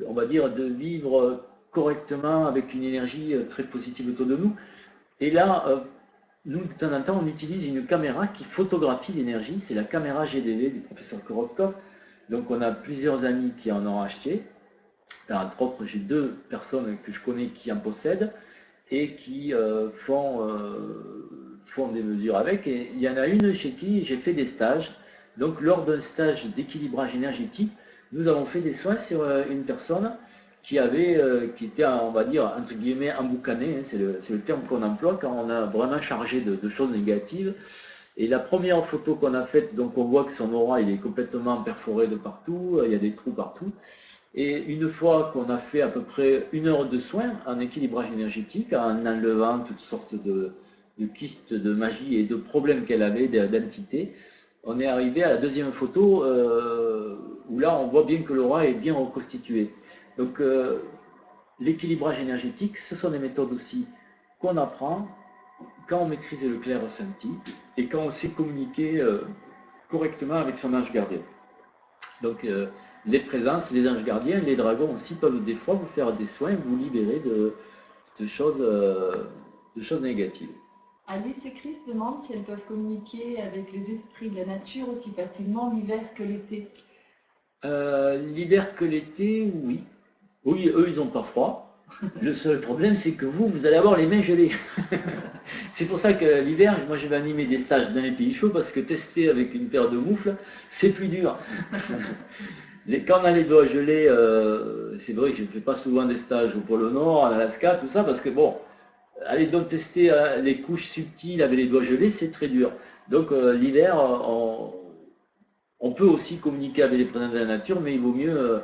on va dire, de vivre correctement avec une énergie très positive autour de nous. Et là, nous, de temps en temps, on utilise une caméra qui photographie l'énergie. C'est la caméra GDV du professeur Korotkov. Donc, on a plusieurs amis qui en ont acheté. Entre autres, j'ai 2 personnes que je connais qui en possèdent et qui font des mesures avec. Et il y en a une chez qui j'ai fait des stages. Donc, lors d'un stage d'équilibrage énergétique, nous avons fait des soins sur une personne qui était, on va dire, entre guillemets, emboucanée, hein, c'est le terme qu'on emploie quand on a vraiment chargé de choses négatives. Et la première photo qu'on a faite, donc on voit que son aura, il est complètement perforé de partout, il y a des trous partout. Et une fois qu'on a fait à peu près 1 heure de soins en équilibrage énergétique, en enlevant toutes sortes de kystes de magie et de problèmes qu'elle avait, d'entités, on est arrivé à la deuxième photo où là on voit bien que l'aura est bien reconstituée. Donc l'équilibrage énergétique, ce sont des méthodes aussi qu'on apprend quand on maîtrise le clair ressenti et quand on sait communiquer correctement avec son ange gardien. Donc les présences, les anges gardiens, les dragons aussi peuvent des fois vous faire des soins, vous libérer de choses négatives. Alice et Chris demandent si elles peuvent communiquer avec les esprits de la nature aussi facilement l'hiver que l'été. L'hiver que l'été, oui. Oui, eux, ils n'ont pas froid. Le seul problème, c'est que vous allez avoir les mains gelées. C'est pour ça que l'hiver, moi, je vais animer des stages dans les pays chauds parce que tester avec une paire de moufles, c'est plus dur. Quand on a les doigts gelés, c'est vrai que je ne fais pas souvent des stages au pôle Nord, en Alaska, tout ça, parce que bon, aller donc tester les couches subtiles avec les doigts gelés, c'est très dur. Donc l'hiver, on peut aussi communiquer avec les présences de la nature, mais il vaut mieux,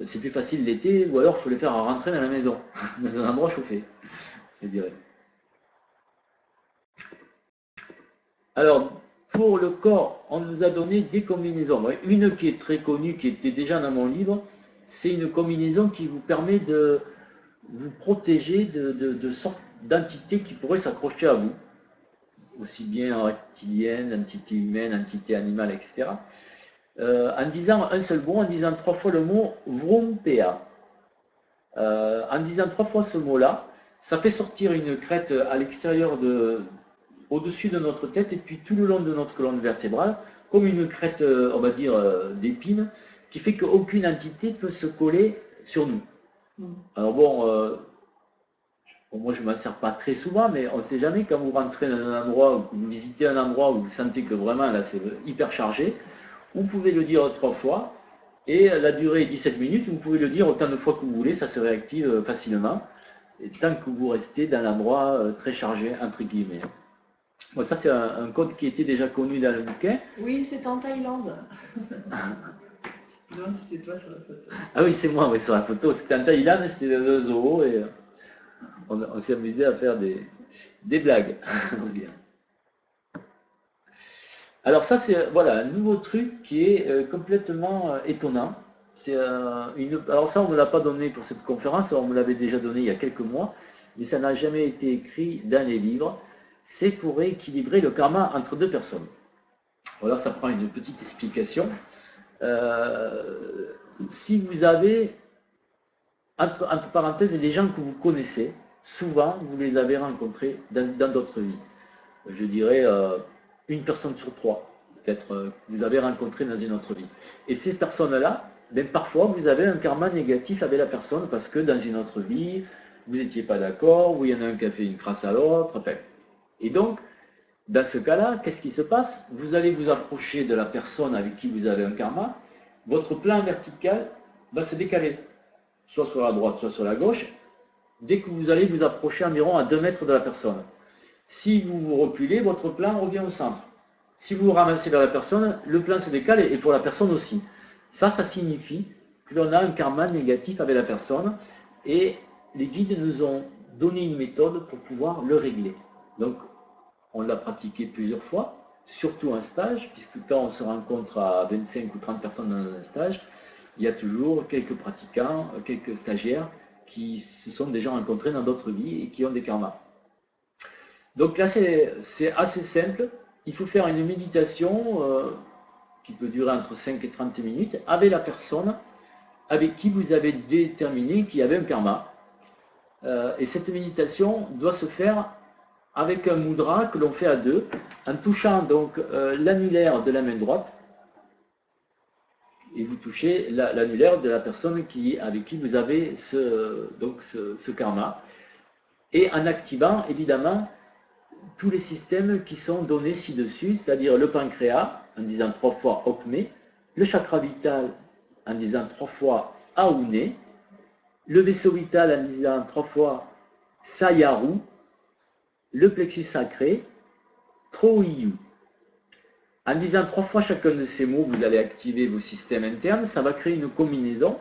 c'est plus facile l'été, ou alors il faut les faire rentrer dans la maison, dans un endroit chauffé, je dirais. Alors, pour le corps, on nous a donné des combinaisons. Une qui est très connue, qui était déjà dans mon livre, c'est une combinaison qui vous permet de vous protéger de sortes d'entités qui pourraient s'accrocher à vous, aussi bien reptiliennes, entités humaines, entités animales, etc. En disant un seul mot, en disant 3 fois le mot Vrompea. En disant 3 fois ce mot-là, ça fait sortir une crête à l'extérieur au-dessus de notre tête et puis tout le long de notre colonne vertébrale, comme une crête, on va dire, d'épines, qui fait qu'aucune entité peut se coller sur nous. Alors bon, moi je ne m'en sers pas très souvent, mais on ne sait jamais quand vous rentrez dans un endroit, ou vous visitez un endroit où vous sentez que vraiment là c'est hyper chargé, vous pouvez le dire 3 fois, et la durée est 17 minutes, vous pouvez le dire autant de fois que vous voulez, ça se réactive facilement, et tant que vous restez dans l'endroit très chargé, entre guillemets. Bon, ça, c'est un code qui était déjà connu dans le bouquin. Oui, c'est en Thaïlande. Je me demande si c'est toi sur la photo. Ah oui, c'est moi, oui, sur la photo. C'était en Thaïlande, c'était dans le zoo et on s'est amusé à faire des blagues. Alors ça, c'est voilà, un nouveau truc qui est complètement étonnant. Alors ça, on ne me l'a pas donné pour cette conférence, on me l'avait déjà donné il y a quelques mois, mais ça n'a jamais été écrit dans les livres. C'est pour rééquilibrer le karma entre deux personnes. Voilà, ça prend une petite explication. Si vous avez, entre parenthèses, des gens que vous connaissez, souvent vous les avez rencontrés dans d'autres vies. Je dirais une personne sur trois, peut-être, que vous avez rencontré dans une autre vie. Et ces personnes-là, ben, parfois vous avez un karma négatif avec la personne parce que dans une autre vie, vous n'étiez pas d'accord, ou il y en a un qui a fait une crasse à l'autre. Enfin. Et donc, dans ce cas-là, qu'est-ce qui se passe? Vous allez vous approcher de la personne avec qui vous avez un karma, votre plan vertical va se décaler, soit sur la droite, soit sur la gauche, dès que vous allez vous approcher environ à 2 mètres de la personne. Si vous vous reculez, votre plan revient au centre. Si vous vous ramassez vers la personne, le plan se décale et pour la personne aussi. Ça signifie que l'on a un karma négatif avec la personne et les guides nous ont donné une méthode pour pouvoir le régler. Donc, on l'a pratiqué plusieurs fois, surtout en stage, puisque quand on se rencontre à 25 ou 30 personnes dans un stage, il y a toujours quelques pratiquants, quelques stagiaires qui se sont déjà rencontrés dans d'autres vies et qui ont des karmas. Donc là, c'est assez simple. Il faut faire une méditation qui peut durer entre 5 et 30 minutes avec la personne avec qui vous avez déterminé qu'il y avait un karma. Et cette méditation doit se faire avec un mudra que l'on fait à deux, en touchant donc l'annulaire de la main droite, et vous touchez l'annulaire de la personne avec qui vous avez ce karma, et en activant évidemment tous les systèmes qui sont donnés ci-dessus, c'est-à-dire le pancréas, en disant 3 fois Okme, le chakra vital, en disant 3 fois Aune, le vaisseau vital, en disant 3 fois Sayaru, le plexus sacré, Troiyu. En disant 3 fois chacun de ces mots, vous allez activer vos systèmes internes, ça va créer une combinaison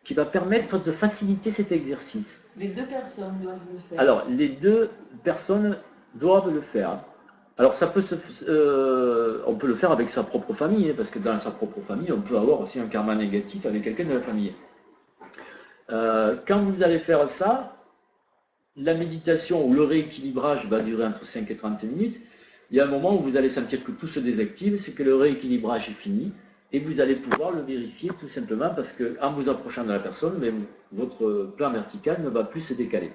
qui va permettre de faciliter cet exercice. Les deux personnes doivent le faire. Alors, les deux personnes doivent le faire. Alors, on peut le faire avec sa propre famille, hein, parce que dans sa propre famille, on peut avoir aussi un karma négatif avec quelqu'un de la famille. Quand vous allez faire ça, la méditation ou le rééquilibrage va durer entre 5 et 30 minutes. Il y a un moment où vous allez sentir que tout se désactive, c'est que le rééquilibrage est fini, et vous allez pouvoir le vérifier tout simplement parce qu'en vous approchant de la personne, votre plan vertical ne va plus se décaler.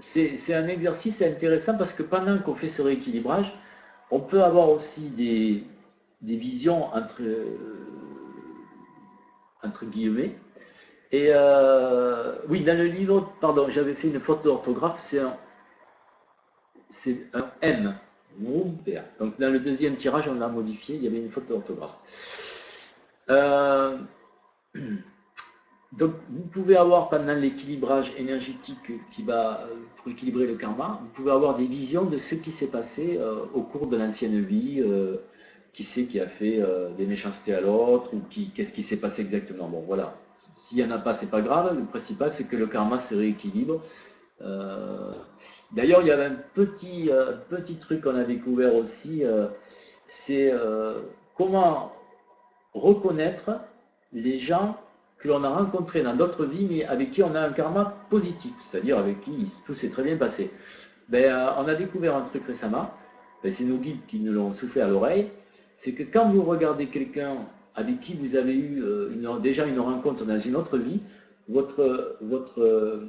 C'est un exercice intéressant parce que pendant qu'on fait ce rééquilibrage, on peut avoir aussi des visions entre guillemets. Et oui, dans le livre, pardon, j'avais fait une faute d'orthographe, c'est un M. Donc dans le deuxième tirage, on l'a modifié, il y avait une faute d'orthographe. Donc vous pouvez avoir pendant l'équilibrage énergétique pour équilibrer le karma, vous pouvez avoir des visions de ce qui s'est passé au cours de l'ancienne vie, qui c'est qui a fait des méchancetés à l'autre, ou qu'est-ce qui s'est passé exactement. Bon voilà, s'il n'y en a pas, c'est pas grave, le principal c'est que le karma se rééquilibre. D'ailleurs, il y avait un petit truc qu'on a découvert aussi, c'est comment reconnaître les gens que l'on a rencontrés dans d'autres vies, mais avec qui on a un karma positif, c'est-à-dire avec qui tout s'est très bien passé. On a découvert un truc récemment, c'est nos guides qui nous l'ont soufflé à l'oreille, c'est que quand vous regardez quelqu'un avec qui vous avez eu déjà une rencontre dans une autre vie, votre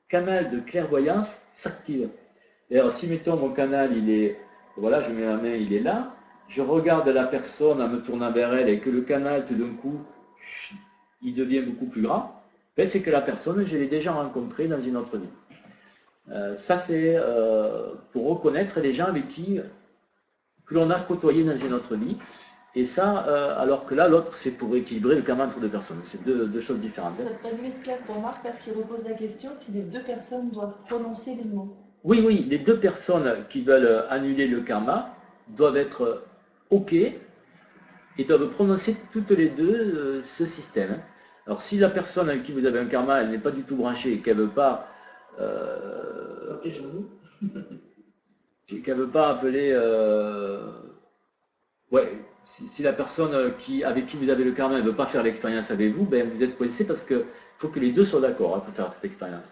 canal de clairvoyance s'active. Alors si mettons mon canal, voilà, je mets ma main, il est là, je regarde la personne en me tournant vers elle et que le canal tout d'un coup, il devient beaucoup plus grand, c'est que la personne, je l'ai déjà rencontrée dans une autre vie. Ça c'est pour reconnaître les gens avec qui que l'on a côtoyé dans une autre vie. Et ça, alors que là, l'autre, c'est pour équilibrer le karma entre deux personnes. C'est deux choses différentes. Ça peut pas dû être clair pour Marc parce qu'il repose la question si les deux personnes doivent prononcer les mots. Oui, les deux personnes qui veulent annuler le karma doivent être OK et doivent prononcer toutes les deux ce système. Alors si la personne avec qui vous avez un karma, elle n'est pas du tout branchée et qu'elle ne veut pas appeler ouais, si la personne avec qui vous avez le karma ne veut pas faire l'expérience avec vous, ben vous êtes coincé parce qu'il faut que les deux soient d'accord pour faire cette expérience.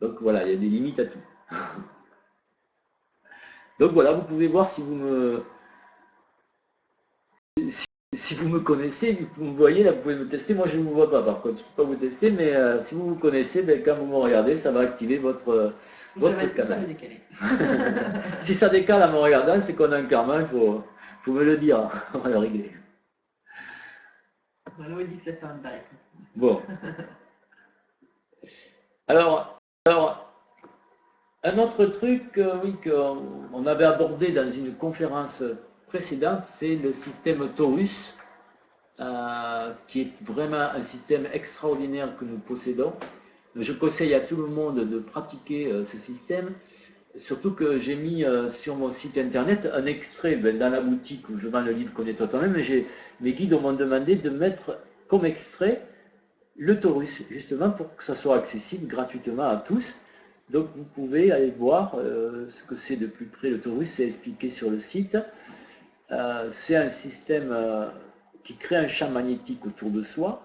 Donc voilà, il y a des limites à tout. Donc voilà, vous pouvez voir si vous me connaissez, vous me voyez, là vous pouvez me tester. Moi je ne vous vois pas par contre, je ne peux pas vous tester, mais si vous me connaissez, ben, quand vous me regardez, ça va activer votre canal. Si ça décale en me regardant, c'est qu'on a un karma, il faut me le dire, on va le régler. Voilà, il dit que ça fait un bail. Bon. Alors, un autre truc, oui, qu'on avait abordé dans une conférence précédente, c'est le système Taurus, qui est vraiment un système extraordinaire que nous possédons. Je conseille à tout le monde de pratiquer ce système, surtout que j'ai mis sur mon site internet un extrait dans la boutique où je vends le livre Connais-toi toi-même, mais mes guides m'ont demandé de mettre comme extrait le Taurus, justement pour que ça soit accessible gratuitement à tous. Donc vous pouvez aller voir ce que c'est de plus près le Taurus, c'est expliqué sur le site. C'est un système qui crée un champ magnétique autour de soi,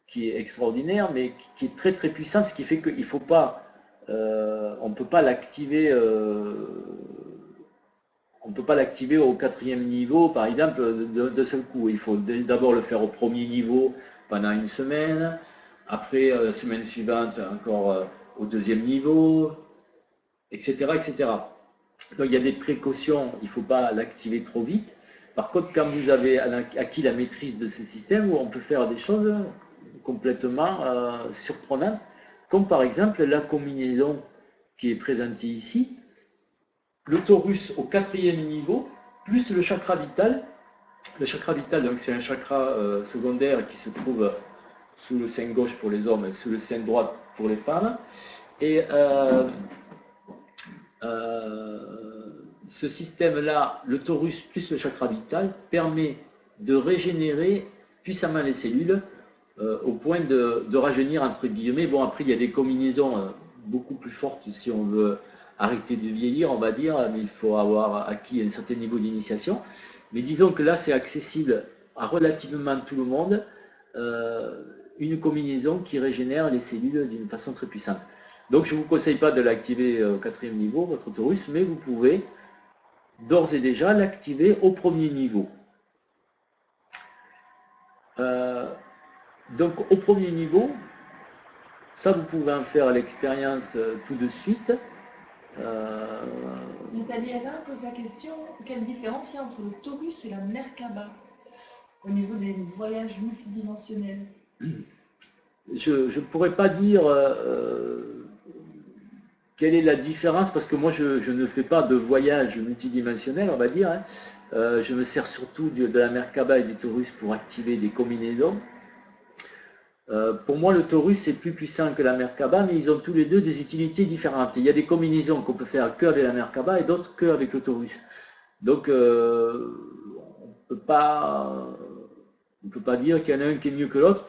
qui est extraordinaire, mais qui est très très puissant, ce qui fait qu'il ne faut pas, on ne peut pas l'activer. On ne peut pas l'activer au 4e niveau, par exemple, de seul coup. Il faut d'abord le faire au 1er niveau pendant une semaine, après la semaine suivante encore au 2e niveau, etc., etc. Donc il y a des précautions, il ne faut pas l'activer trop vite. Par contre, quand vous avez acquis la maîtrise de ce système, on peut faire des choses complètement surprenantes, comme par exemple la combinaison qui est présentée ici, le Taurus au 4e niveau, plus le chakra vital. Le chakra vital, donc c'est un chakra secondaire qui se trouve sous le sein gauche pour les hommes et sous le sein droit pour les femmes. Et ce système-là, le Taurus plus le chakra vital, permet de régénérer puissamment les cellules au point de rajeunir, entre guillemets. Bon, après, il y a des combinaisons beaucoup plus fortes si on veut arrêter de vieillir, on va dire, mais il faut avoir acquis un certain niveau d'initiation. Mais disons que là, c'est accessible à relativement tout le monde, une combinaison qui régénère les cellules d'une façon très puissante. Donc, je ne vous conseille pas de l'activer au 4e niveau, votre Taurus, mais vous pouvez d'ores et déjà l'activer au 1er niveau. Donc, au 1er niveau, ça, vous pouvez en faire l'expérience tout de suite. Nathalie Alain pose la question, quelle différence il y a entre le Taurus et la Merkaba au niveau des voyages multidimensionnels? Je ne pourrais pas dire quelle est la différence, parce que moi, je ne fais pas de voyage multidimensionnel, on va dire. Hein. Je me sers surtout de la Merkaba et du Taurus pour activer des combinaisons. Pour moi, le Taurus est plus puissant que la Merkaba, mais ils ont tous les deux des utilités différentes. Il y a des combinaisons qu'on peut faire que avec la Merkaba et d'autres que avec le Taurus. Donc, on ne peut pas dire qu'il y en a un qui est mieux que l'autre.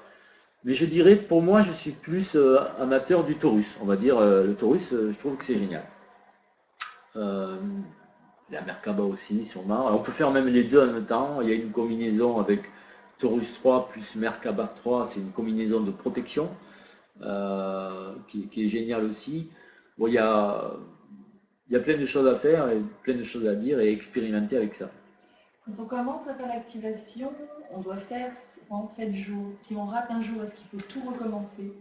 Mais je dirais, pour moi, je suis plus amateur du Taurus. On va dire, le Taurus, je trouve que c'est génial. La Merkaba aussi, sûrement. Alors, on peut faire même les deux en même temps. Il y a une combinaison avec Taurus 3 plus Merkaba 3, c'est une combinaison de protection qui est géniale aussi. Bon, il y a plein de choses à faire et plein de choses à dire et expérimenter avec ça. Quand on commence à faire l'activation, on doit faire en 7 jours. Si on rate un jour, est-ce qu'il faut tout recommencer?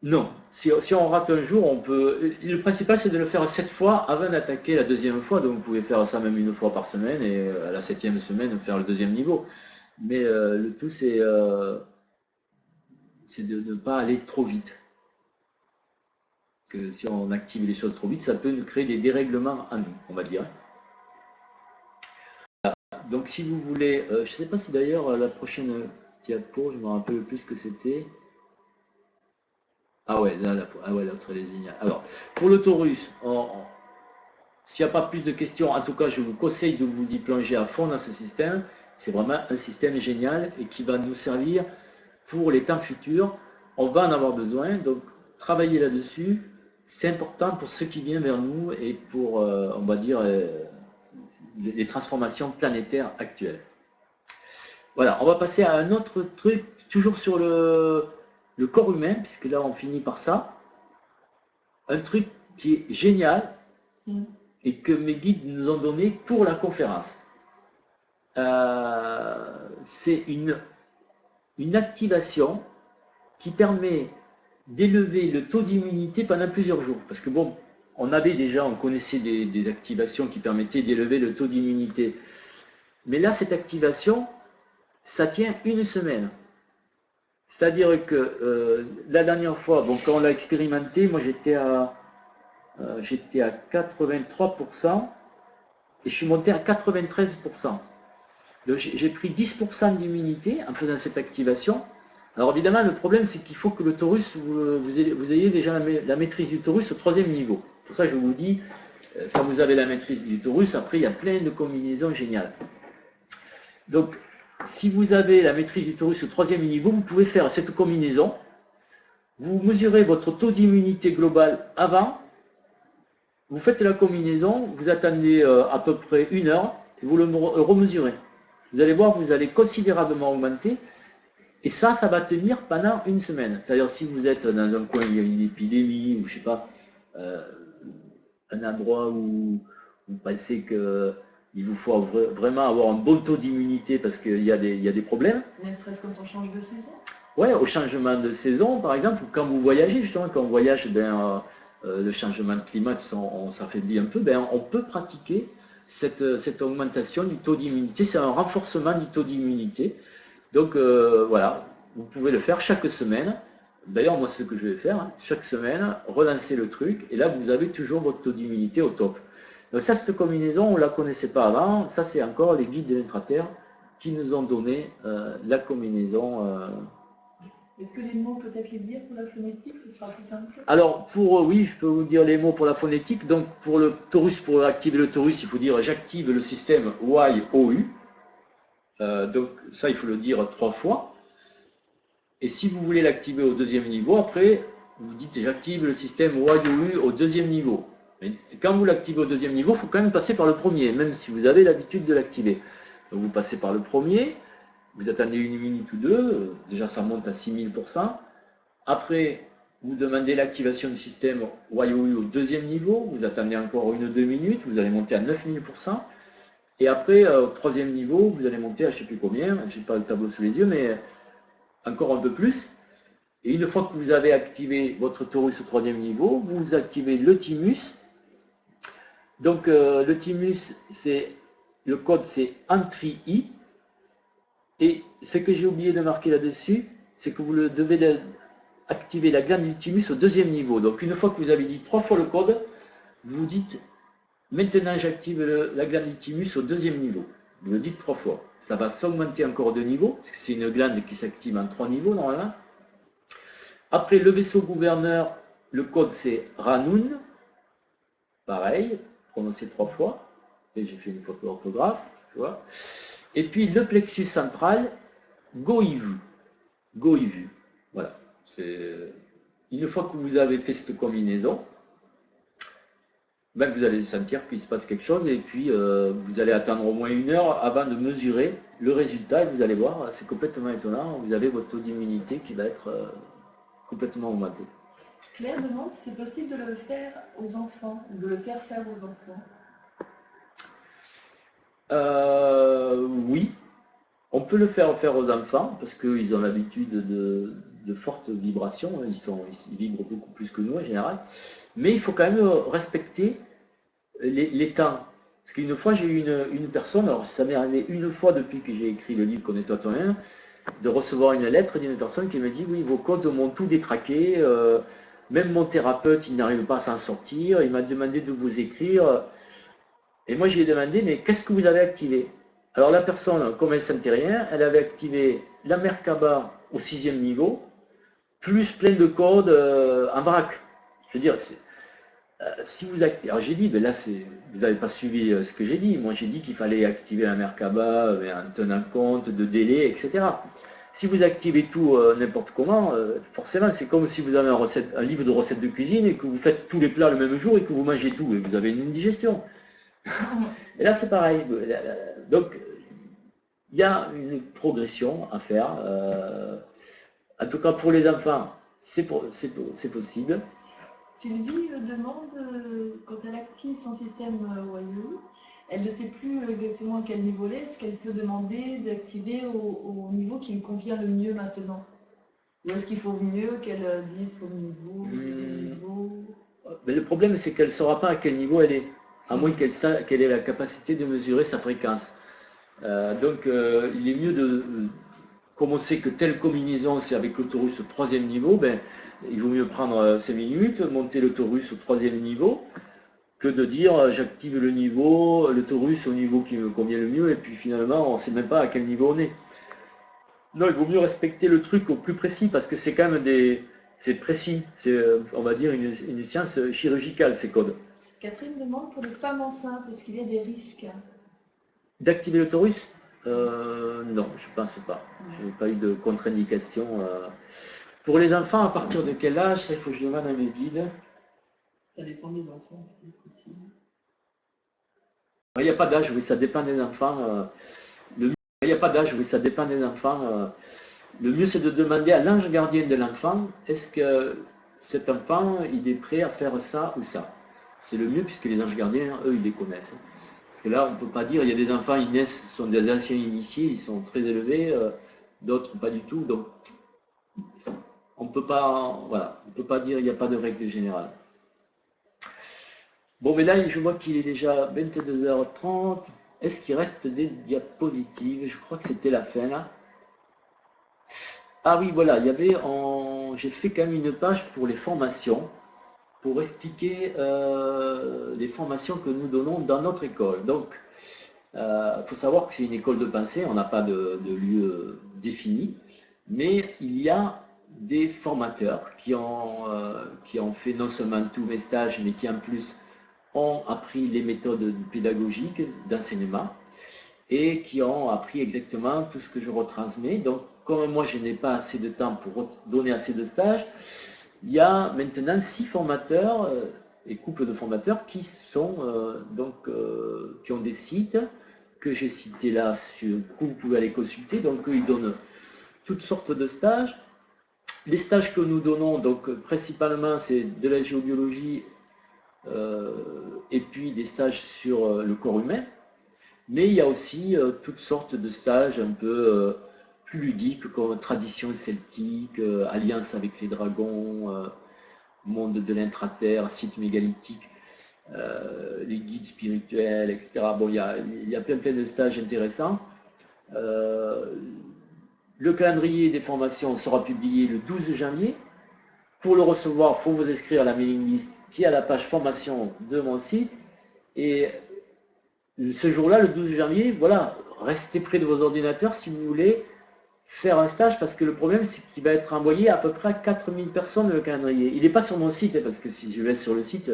Non, si on rate un jour, on peut. Le principal, c'est de le faire 7 fois avant d'attaquer la 2e fois. Donc, vous pouvez faire ça même une fois par semaine et à la 7e semaine, faire le 2e niveau. Mais le tout, c'est de ne pas aller trop vite. Parce que si on active les choses trop vite, ça peut nous créer des dérèglements en nous, on va dire. Donc, si vous voulez, je ne sais pas si d'ailleurs la prochaine diapo, je ne me rappelle plus ce que c'était. Ah ouais, là, l'autre elle est géniale. Alors, pour le Taurus, S'il n'y a pas plus de questions, en tout cas, je vous conseille de vous y plonger à fond dans ce système. C'est vraiment un système génial et qui va nous servir pour les temps futurs. On va en avoir besoin, donc travailler là-dessus, c'est important pour ceux qui viennent vers nous et pour, on va dire, les transformations planétaires actuelles. Voilà, on va passer à un autre truc, toujours sur le corps humain, puisque là on finit par ça. Un truc qui est génial et que mes guides nous ont donné pour la conférence. C'est une activation qui permet d'élever le taux d'immunité pendant plusieurs jours. Parce que bon, on connaissait des activations qui permettaient d'élever le taux d'immunité. Mais là, cette activation, ça tient une semaine. C'est-à-dire que la dernière fois, bon, quand on l'a expérimenté, moi j'étais à 83% et je suis monté à 93%. Donc j'ai pris 10% d'immunité en faisant cette activation. Alors évidemment, le problème, c'est qu'il faut que le torus, vous ayez déjà la maîtrise du torus au 3e niveau. Pour ça, je vous dis, quand vous avez la maîtrise du torus, après, il y a plein de combinaisons géniales. Donc, si vous avez la maîtrise du torus au 3e niveau, vous pouvez faire cette combinaison. Vous mesurez votre taux d'immunité global avant, vous faites la combinaison, vous attendez à peu près 1 heure et vous le remesurez. Vous allez voir, vous allez considérablement augmenter. Et ça va tenir pendant une semaine. C'est-à-dire, si vous êtes dans un coin où il y a une épidémie, ou je sais pas, un endroit où vous pensez qu'il vous faut vraiment avoir un bon taux d'immunité parce qu'il y a des problèmes. Ne serait-ce quand on change de saison. Ouais, au changement de saison, par exemple, ou quand vous voyagez, justement, quand on voyage, le changement de climat, on s'affaiblit un peu, on peut pratiquer cette augmentation du taux d'immunité. C'est un renforcement du taux d'immunité. Donc voilà, vous pouvez le faire chaque semaine. D'ailleurs, moi, c'est ce que je vais faire. Hein. Chaque semaine, relancer le truc. Et là, vous avez toujours votre taux d'immunité au top. Donc ça, cette combinaison, on ne la connaissait pas avant. Ça, c'est encore les guides de l'intraterre qui nous ont donné la combinaison. Est-ce que les mots, peut-être les dire pour la phonétique, ce sera plus simple? Alors, oui, je peux vous dire les mots pour la phonétique. Donc, pour le torus, pour activer le torus, il faut dire j'active le système YOU. Donc ça, il faut le dire 3 fois. Et si vous voulez l'activer au 2e niveau, après, vous dites j'active le système YOU au 2e niveau. Mais quand vous l'activez au 2e niveau, il faut quand même passer par le premier, même si vous avez l'habitude de l'activer. Donc vous passez par le premier, vous attendez 1 minute ou 2, déjà ça monte à 6000%. Après, vous demandez l'activation du système YOU au 2e niveau, vous attendez encore 1 ou 2 minutes, vous allez monter à 9000%. Et après, au 3e niveau, vous allez monter à je ne sais plus combien, je n'ai pas le tableau sous les yeux, mais encore un peu plus. Et une fois que vous avez activé votre torus au 3e niveau, vous activez le thymus. Donc le thymus, le code c'est entry-I. Et ce que j'ai oublié de marquer là-dessus, c'est que vous devez activer la glande du thymus au 2e niveau. Donc une fois que vous avez dit 3 fois le code, vous dites maintenant, j'active la glande du thymus au 2e niveau. Vous le dites 3 fois. Ça va s'augmenter encore de niveau, parce que c'est une glande qui s'active en 3 niveaux normalement. Après, le vaisseau gouverneur, le code c'est Ranun. Pareil, prononcé 3 fois. Et j'ai fait une faute d'orthographe, tu vois. Et puis le plexus central, Goivu. Goivu. Voilà. Une fois que vous avez fait cette combinaison, vous allez sentir qu'il se passe quelque chose et puis vous allez attendre au moins 1 heure avant de mesurer le résultat et vous allez voir, c'est complètement étonnant, vous avez votre taux d'immunité qui va être complètement augmenté. Claire demande si c'est possible de le faire aux enfants, de le faire aux enfants. Oui, on peut le faire aux enfants parce qu'ils ont l'habitude de fortes vibrations, ils vibrent beaucoup plus que nous en général, mais il faut quand même respecter les temps. Parce qu'une fois, j'ai eu une personne, alors ça m'est arrivé une fois depuis que j'ai écrit le livre Connais-toi toi-même, de recevoir une lettre d'une personne qui me dit oui, vos codes m'ont tout détraqué, même mon thérapeute, il n'arrive pas à s'en sortir, il m'a demandé de vous écrire. Et moi, j'ai demandé, mais qu'est-ce que vous avez activé? Alors la personne, comme elle ne sentait rien, elle avait activé la Merkaba au 6e niveau, plus plein de codes en vrac. Je veux dire, Si vous activez, alors j'ai dit, ben là, vous n'avez pas suivi ce que j'ai dit. Moi, j'ai dit qu'il fallait activer la Merkaba en tenant compte de délais, etc. Si vous activez tout n'importe comment, forcément, c'est comme si vous avez un livre de recettes de cuisine et que vous faites tous les plats le même jour et que vous mangez tout, et vous avez une indigestion. Et là, c'est pareil. Donc, il y a une progression à faire. En tout cas, pour les enfants, c'est possible. Sylvie demande, quand elle active son système Wayu, elle ne sait plus exactement à quel niveau elle est. Est-ce qu'elle peut demander d'activer au niveau qui lui convient le mieux maintenant? Ou est-ce qu'il faut mieux qu'elle dise premier niveau, deuxième niveau? Mais le problème, c'est qu'elle ne saura pas à quel niveau elle est, à moins qu'elle ait la capacité de mesurer sa fréquence. Donc, il est mieux de, comme on sait que telle combinaison, c'est avec l'autoroute au troisième niveau, ben, il vaut mieux prendre 5 minutes, monter l'autoroute au troisième niveau, que de dire j'active l'autoroute au niveau qui me convient le mieux, et puis finalement, on ne sait même pas à quel niveau on est. Non, il vaut mieux respecter le truc au plus précis, parce que c'est quand même c'est précis, c'est, on va dire, une science chirurgicale, ces codes. Catherine demande pour les femmes enceintes, est-ce qu'il y a des risques? D'activer l'autoroute non, je ne pense pas. Je n'ai pas eu de contre-indication. Pour les enfants, à partir de quel âge? Ça, il faut que je demande à mes guides. Ça dépend des enfants, peut-être aussi. Il n'y a pas d'âge, oui, ça dépend des enfants. Il n'y a pas d'âge, oui, ça dépend des enfants. Le mieux, c'est de demander à l'ange gardien de l'enfant, est-ce que cet enfant, il est prêt à faire ça ou ça? C'est le mieux, puisque les anges gardiens, eux, ils les connaissent. Parce que là, on ne peut pas dire, il y a des enfants, ils naissent, ce sont des anciens initiés, ils sont très élevés, d'autres pas du tout. Donc, on ne peut pas, voilà, on peut pas dire, il n'y a pas de règle générale. Bon, mais là, je vois qu'il est déjà 22h30. Est-ce qu'il reste des diapositives? Je crois que c'était la fin, là. Ah oui, voilà, il y avait j'ai fait quand même une page pour les formations, pour expliquer les formations que nous donnons dans notre école. Donc, il faut savoir que c'est une école de pensée, on n'a pas de lieu défini, mais il y a des formateurs qui ont fait non seulement tous mes stages, mais qui en plus ont appris les méthodes pédagogiques d'enseignement et qui ont appris exactement tout ce que je retransmets. Donc, comme moi, je n'ai pas assez de temps pour donner assez de stages, il y a maintenant 6 formateurs et couples de formateurs qui qui ont des sites que j'ai cités là, que vous pouvez aller consulter. Donc, ils donnent toutes sortes de stages. Les stages que nous donnons, donc principalement, c'est de la géobiologie et puis des stages sur le corps humain. Mais il y a aussi toutes sortes de stages un peu plus ludiques, comme tradition celtique, alliance avec les dragons, monde de l'intraterre, site mégalithique, les guides spirituels, etc. Bon, il y a plein de stages intéressants. Le calendrier des formations sera publié le 12 janvier. Pour le recevoir, il faut vous inscrire à la mailing list qui est à la page formation de mon site. Et ce jour-là, le 12 janvier, voilà, restez près de vos ordinateurs si vous voulez faire un stage, parce que le problème, c'est qu'il va être envoyé à peu près à 4000 personnes le calendrier. Il n'est pas sur mon site, parce que si je vais sur le site,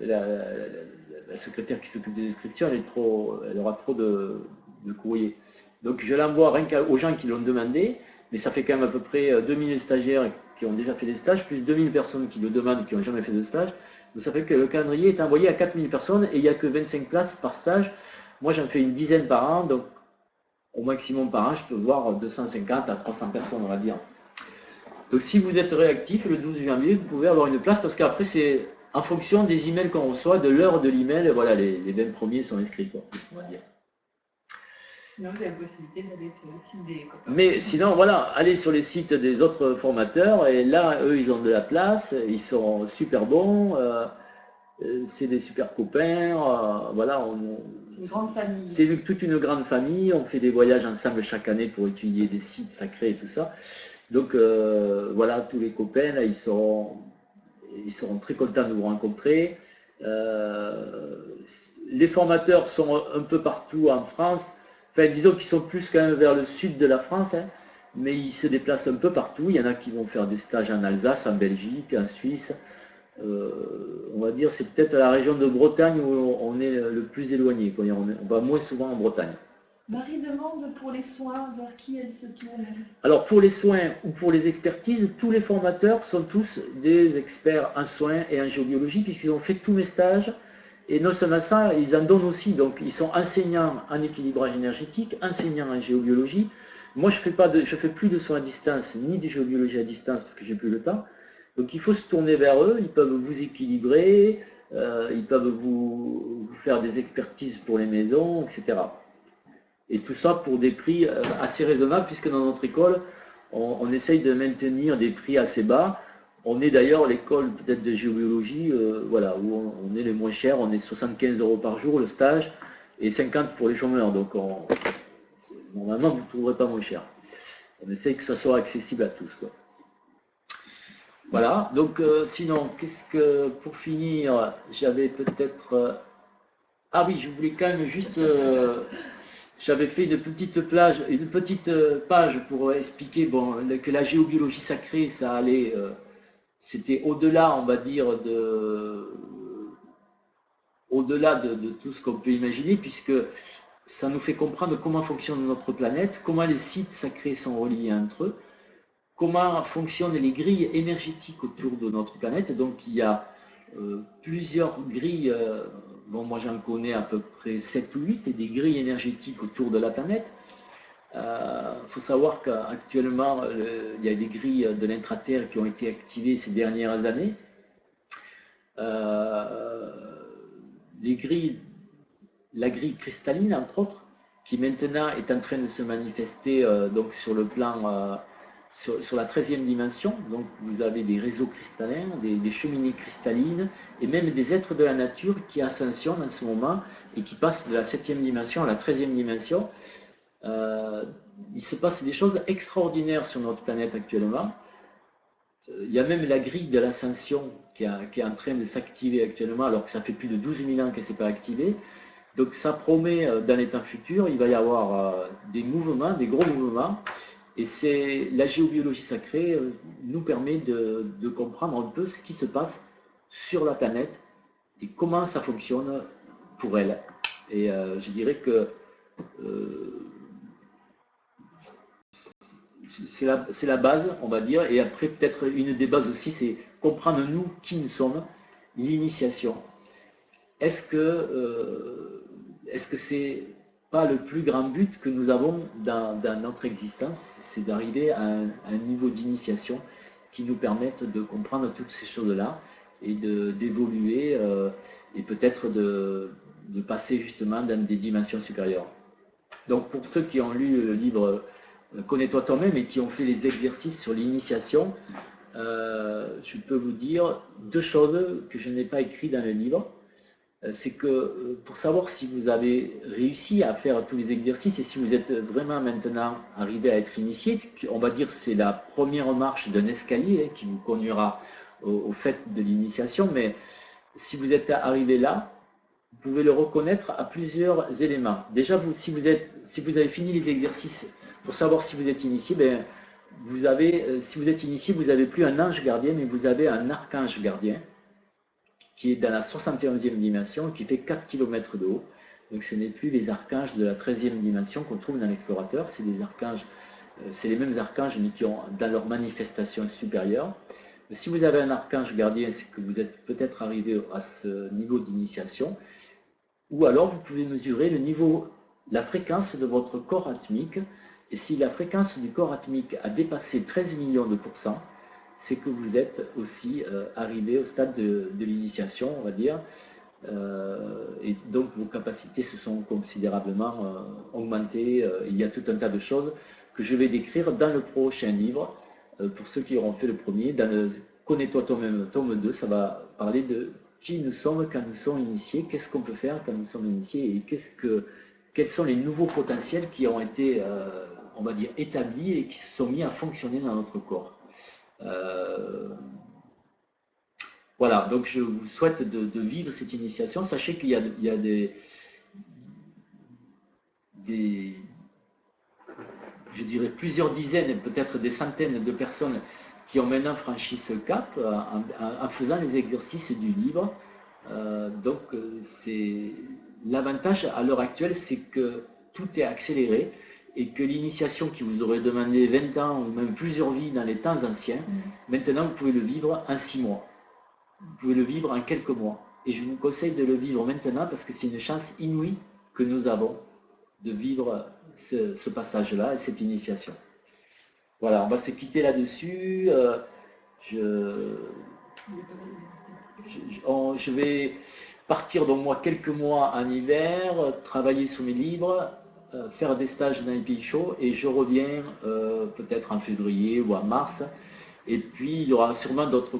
la secrétaire qui s'occupe des inscriptions, elle aura trop de courrier. Donc je l'envoie rien aux gens qui l'ont demandé, mais ça fait quand même à peu près 2000 stagiaires qui ont déjà fait des stages, plus 2000 personnes qui le demandent, qui n'ont jamais fait de stage. Donc ça fait que le calendrier est envoyé à 4000 personnes et il n'y a que 25 places par stage. Moi, j'en fais une dizaine par an, donc au maximum par an, je peux voir 250 à 300 personnes, on va dire. Donc si vous êtes réactif, le 12 janvier, vous pouvez avoir une place, parce qu'après, c'est en fonction des emails qu'on reçoit, de l'heure de l'email, voilà, les 20 premiers sont inscrits, quoi, on va dire. Sinon, vous avez la possibilité d'aller sur le site des copains. Mais sinon, voilà, allez sur les sites des autres formateurs, et là, eux, ils ont de la place, ils sont super bons, c'est des super copains, voilà. C'est une grande famille. C'est toute une grande famille, on fait des voyages ensemble chaque année pour étudier des sites sacrés et tout ça. Donc, voilà, tous les copains, là, ils seront très contents de vous rencontrer. Les formateurs sont un peu partout en France. Enfin, disons qu'ils sont plus quand même vers le sud de la France, hein, mais ils se déplacent un peu partout. Il y en a qui vont faire des stages en Alsace, en Belgique, en Suisse, on va dire, c'est peut-être la région de Bretagne où on est le plus éloigné. On va moins souvent en Bretagne. Marie demande pour les soins, vers qui elle se tourne? Alors pour les soins ou pour les expertises, tous les formateurs sont tous des experts en soins et en géobiologie puisqu'ils ont fait tous mes stages. Et non seulement ça, ils en donnent aussi. Donc ils sont enseignants en équilibrage énergétique, enseignants en géobiologie. Moi je fais plus de soins à distance ni de géobiologie à distance parce que j'ai plus le temps. Donc il faut se tourner vers eux. Ils peuvent vous équilibrer, ils peuvent vous faire des expertises pour les maisons, etc. Et tout ça pour des prix assez raisonnables, puisque dans notre école, on essaye de maintenir des prix assez bas. On est d'ailleurs l'école peut-être de géobiologie, voilà, où on est les moins chers. On est 75 € par jour le stage et 50 pour les chômeurs. Donc normalement, vous ne trouverez pas moins cher. On essaye que ça soit accessible à tous, quoi. Voilà, donc sinon, qu'est-ce que pour finir, j'avais peut-être. Ah oui, je voulais quand même juste. J'avais fait une petite page pour expliquer bon, que la géobiologie sacrée, ça allait, c'était au-delà, on va dire, au-delà de tout ce qu'on peut imaginer, puisque ça nous fait comprendre comment fonctionne notre planète, comment les sites sacrés sont reliés entre eux, comment fonctionnent les grilles énergétiques autour de notre planète. Donc il y a plusieurs grilles, bon moi j'en connais à peu près 7 ou 8, et des grilles énergétiques autour de la planète. Faut savoir qu'actuellement il y a des grilles de l'intraterre qui ont été activées ces dernières années. Les grilles, la grille cristalline entre autres, qui maintenant est en train de se manifester donc sur le plan sur la 13e dimension. Donc vous avez des réseaux cristallins, des cheminées cristallines et même des êtres de la nature qui ascensionnent en ce moment et qui passent de la 7e dimension à la 13e dimension. Il se passe des choses extraordinaires sur notre planète actuellement. Il y a même la grille de l'ascension qui est en train de s'activer actuellement, alors que ça fait plus de 12 000 ans qu'elle ne s'est pas activée. Donc ça promet dans les temps futurs, il va y avoir des mouvements, des gros mouvements. Et c'est la géobiologie sacrée nous permet de comprendre un peu ce qui se passe sur la planète et comment ça fonctionne pour elle. Et je dirais que c'est la base, on va dire. Et après, peut-être une des bases aussi, c'est comprendre nous qui nous sommes, l'initiation. Est-ce que c'est pas le plus grand but que nous avons dans notre existence, c'est d'arriver à un niveau d'initiation qui nous permette de comprendre toutes ces choses-là et d'évoluer et peut-être de passer justement dans des dimensions supérieures. Donc pour ceux qui ont lu le livre Connais-toi toi-même et qui ont fait les exercices sur l'initiation, je peux vous dire deux choses que je n'ai pas écrites dans le livre. C'est que pour savoir si vous avez réussi à faire tous les exercices et si vous êtes vraiment maintenant arrivé à être initié, on va dire c'est la première marche d'un escalier qui vous conduira au fait de l'initiation, mais si vous êtes arrivé là, vous pouvez le reconnaître à plusieurs éléments. Déjà, si vous avez fini les exercices pour savoir si vous êtes initié, ben, si vous êtes initié, vous n'avez plus un ange gardien, mais vous avez un archange gardien qui est dans la 71e dimension, qui fait 4 km de haut. Donc ce n'est plus les archanges de la 13e dimension qu'on trouve dans l'explorateur, c'est des archanges, c'est les mêmes archanges, mais qui ont dans leur manifestation supérieure. Mais si vous avez un archange gardien, c'est que vous êtes peut-être arrivé à ce niveau d'initiation, ou alors vous pouvez mesurer le niveau, la fréquence de votre corps atmique, et si la fréquence du corps atmique a dépassé 13 millions de pourcents, c'est que vous êtes aussi arrivé au stade de l'initiation, on va dire, et donc vos capacités se sont considérablement augmentées. Il y a tout un tas de choses que je vais décrire dans le prochain livre, pour ceux qui auront fait le premier. Dans le Connais-toi toi-même, tome 2, ça va parler de qui nous sommes quand nous sommes initiés, qu'est-ce qu'on peut faire quand nous sommes initiés, et quels sont les nouveaux potentiels qui ont été, on va dire, établis et qui se sont mis à fonctionner dans notre corps. Voilà, donc je vous souhaite de vivre cette initiation. Sachez qu'il y a je dirais plusieurs dizaines, peut-être des centaines de personnes qui ont maintenant franchi ce cap en faisant les exercices du livre. Donc, l'avantage à l'heure actuelle, c'est que tout est accéléré et que l'initiation qui vous aurait demandé 20 ans ou même plusieurs vies dans les temps anciens, maintenant vous pouvez le vivre en 6 mois. Vous pouvez le vivre en quelques mois. Et je vous conseille de le vivre maintenant parce que c'est une chance inouïe que nous avons de vivre ce passage-là et cette initiation. Voilà, on va se quitter là-dessus. Je vais partir donc moi quelques mois en hiver, travailler sur mes livres, faire des stages dans les pays chauds et je reviens peut-être en février ou en mars. Et puis il y aura sûrement d'autres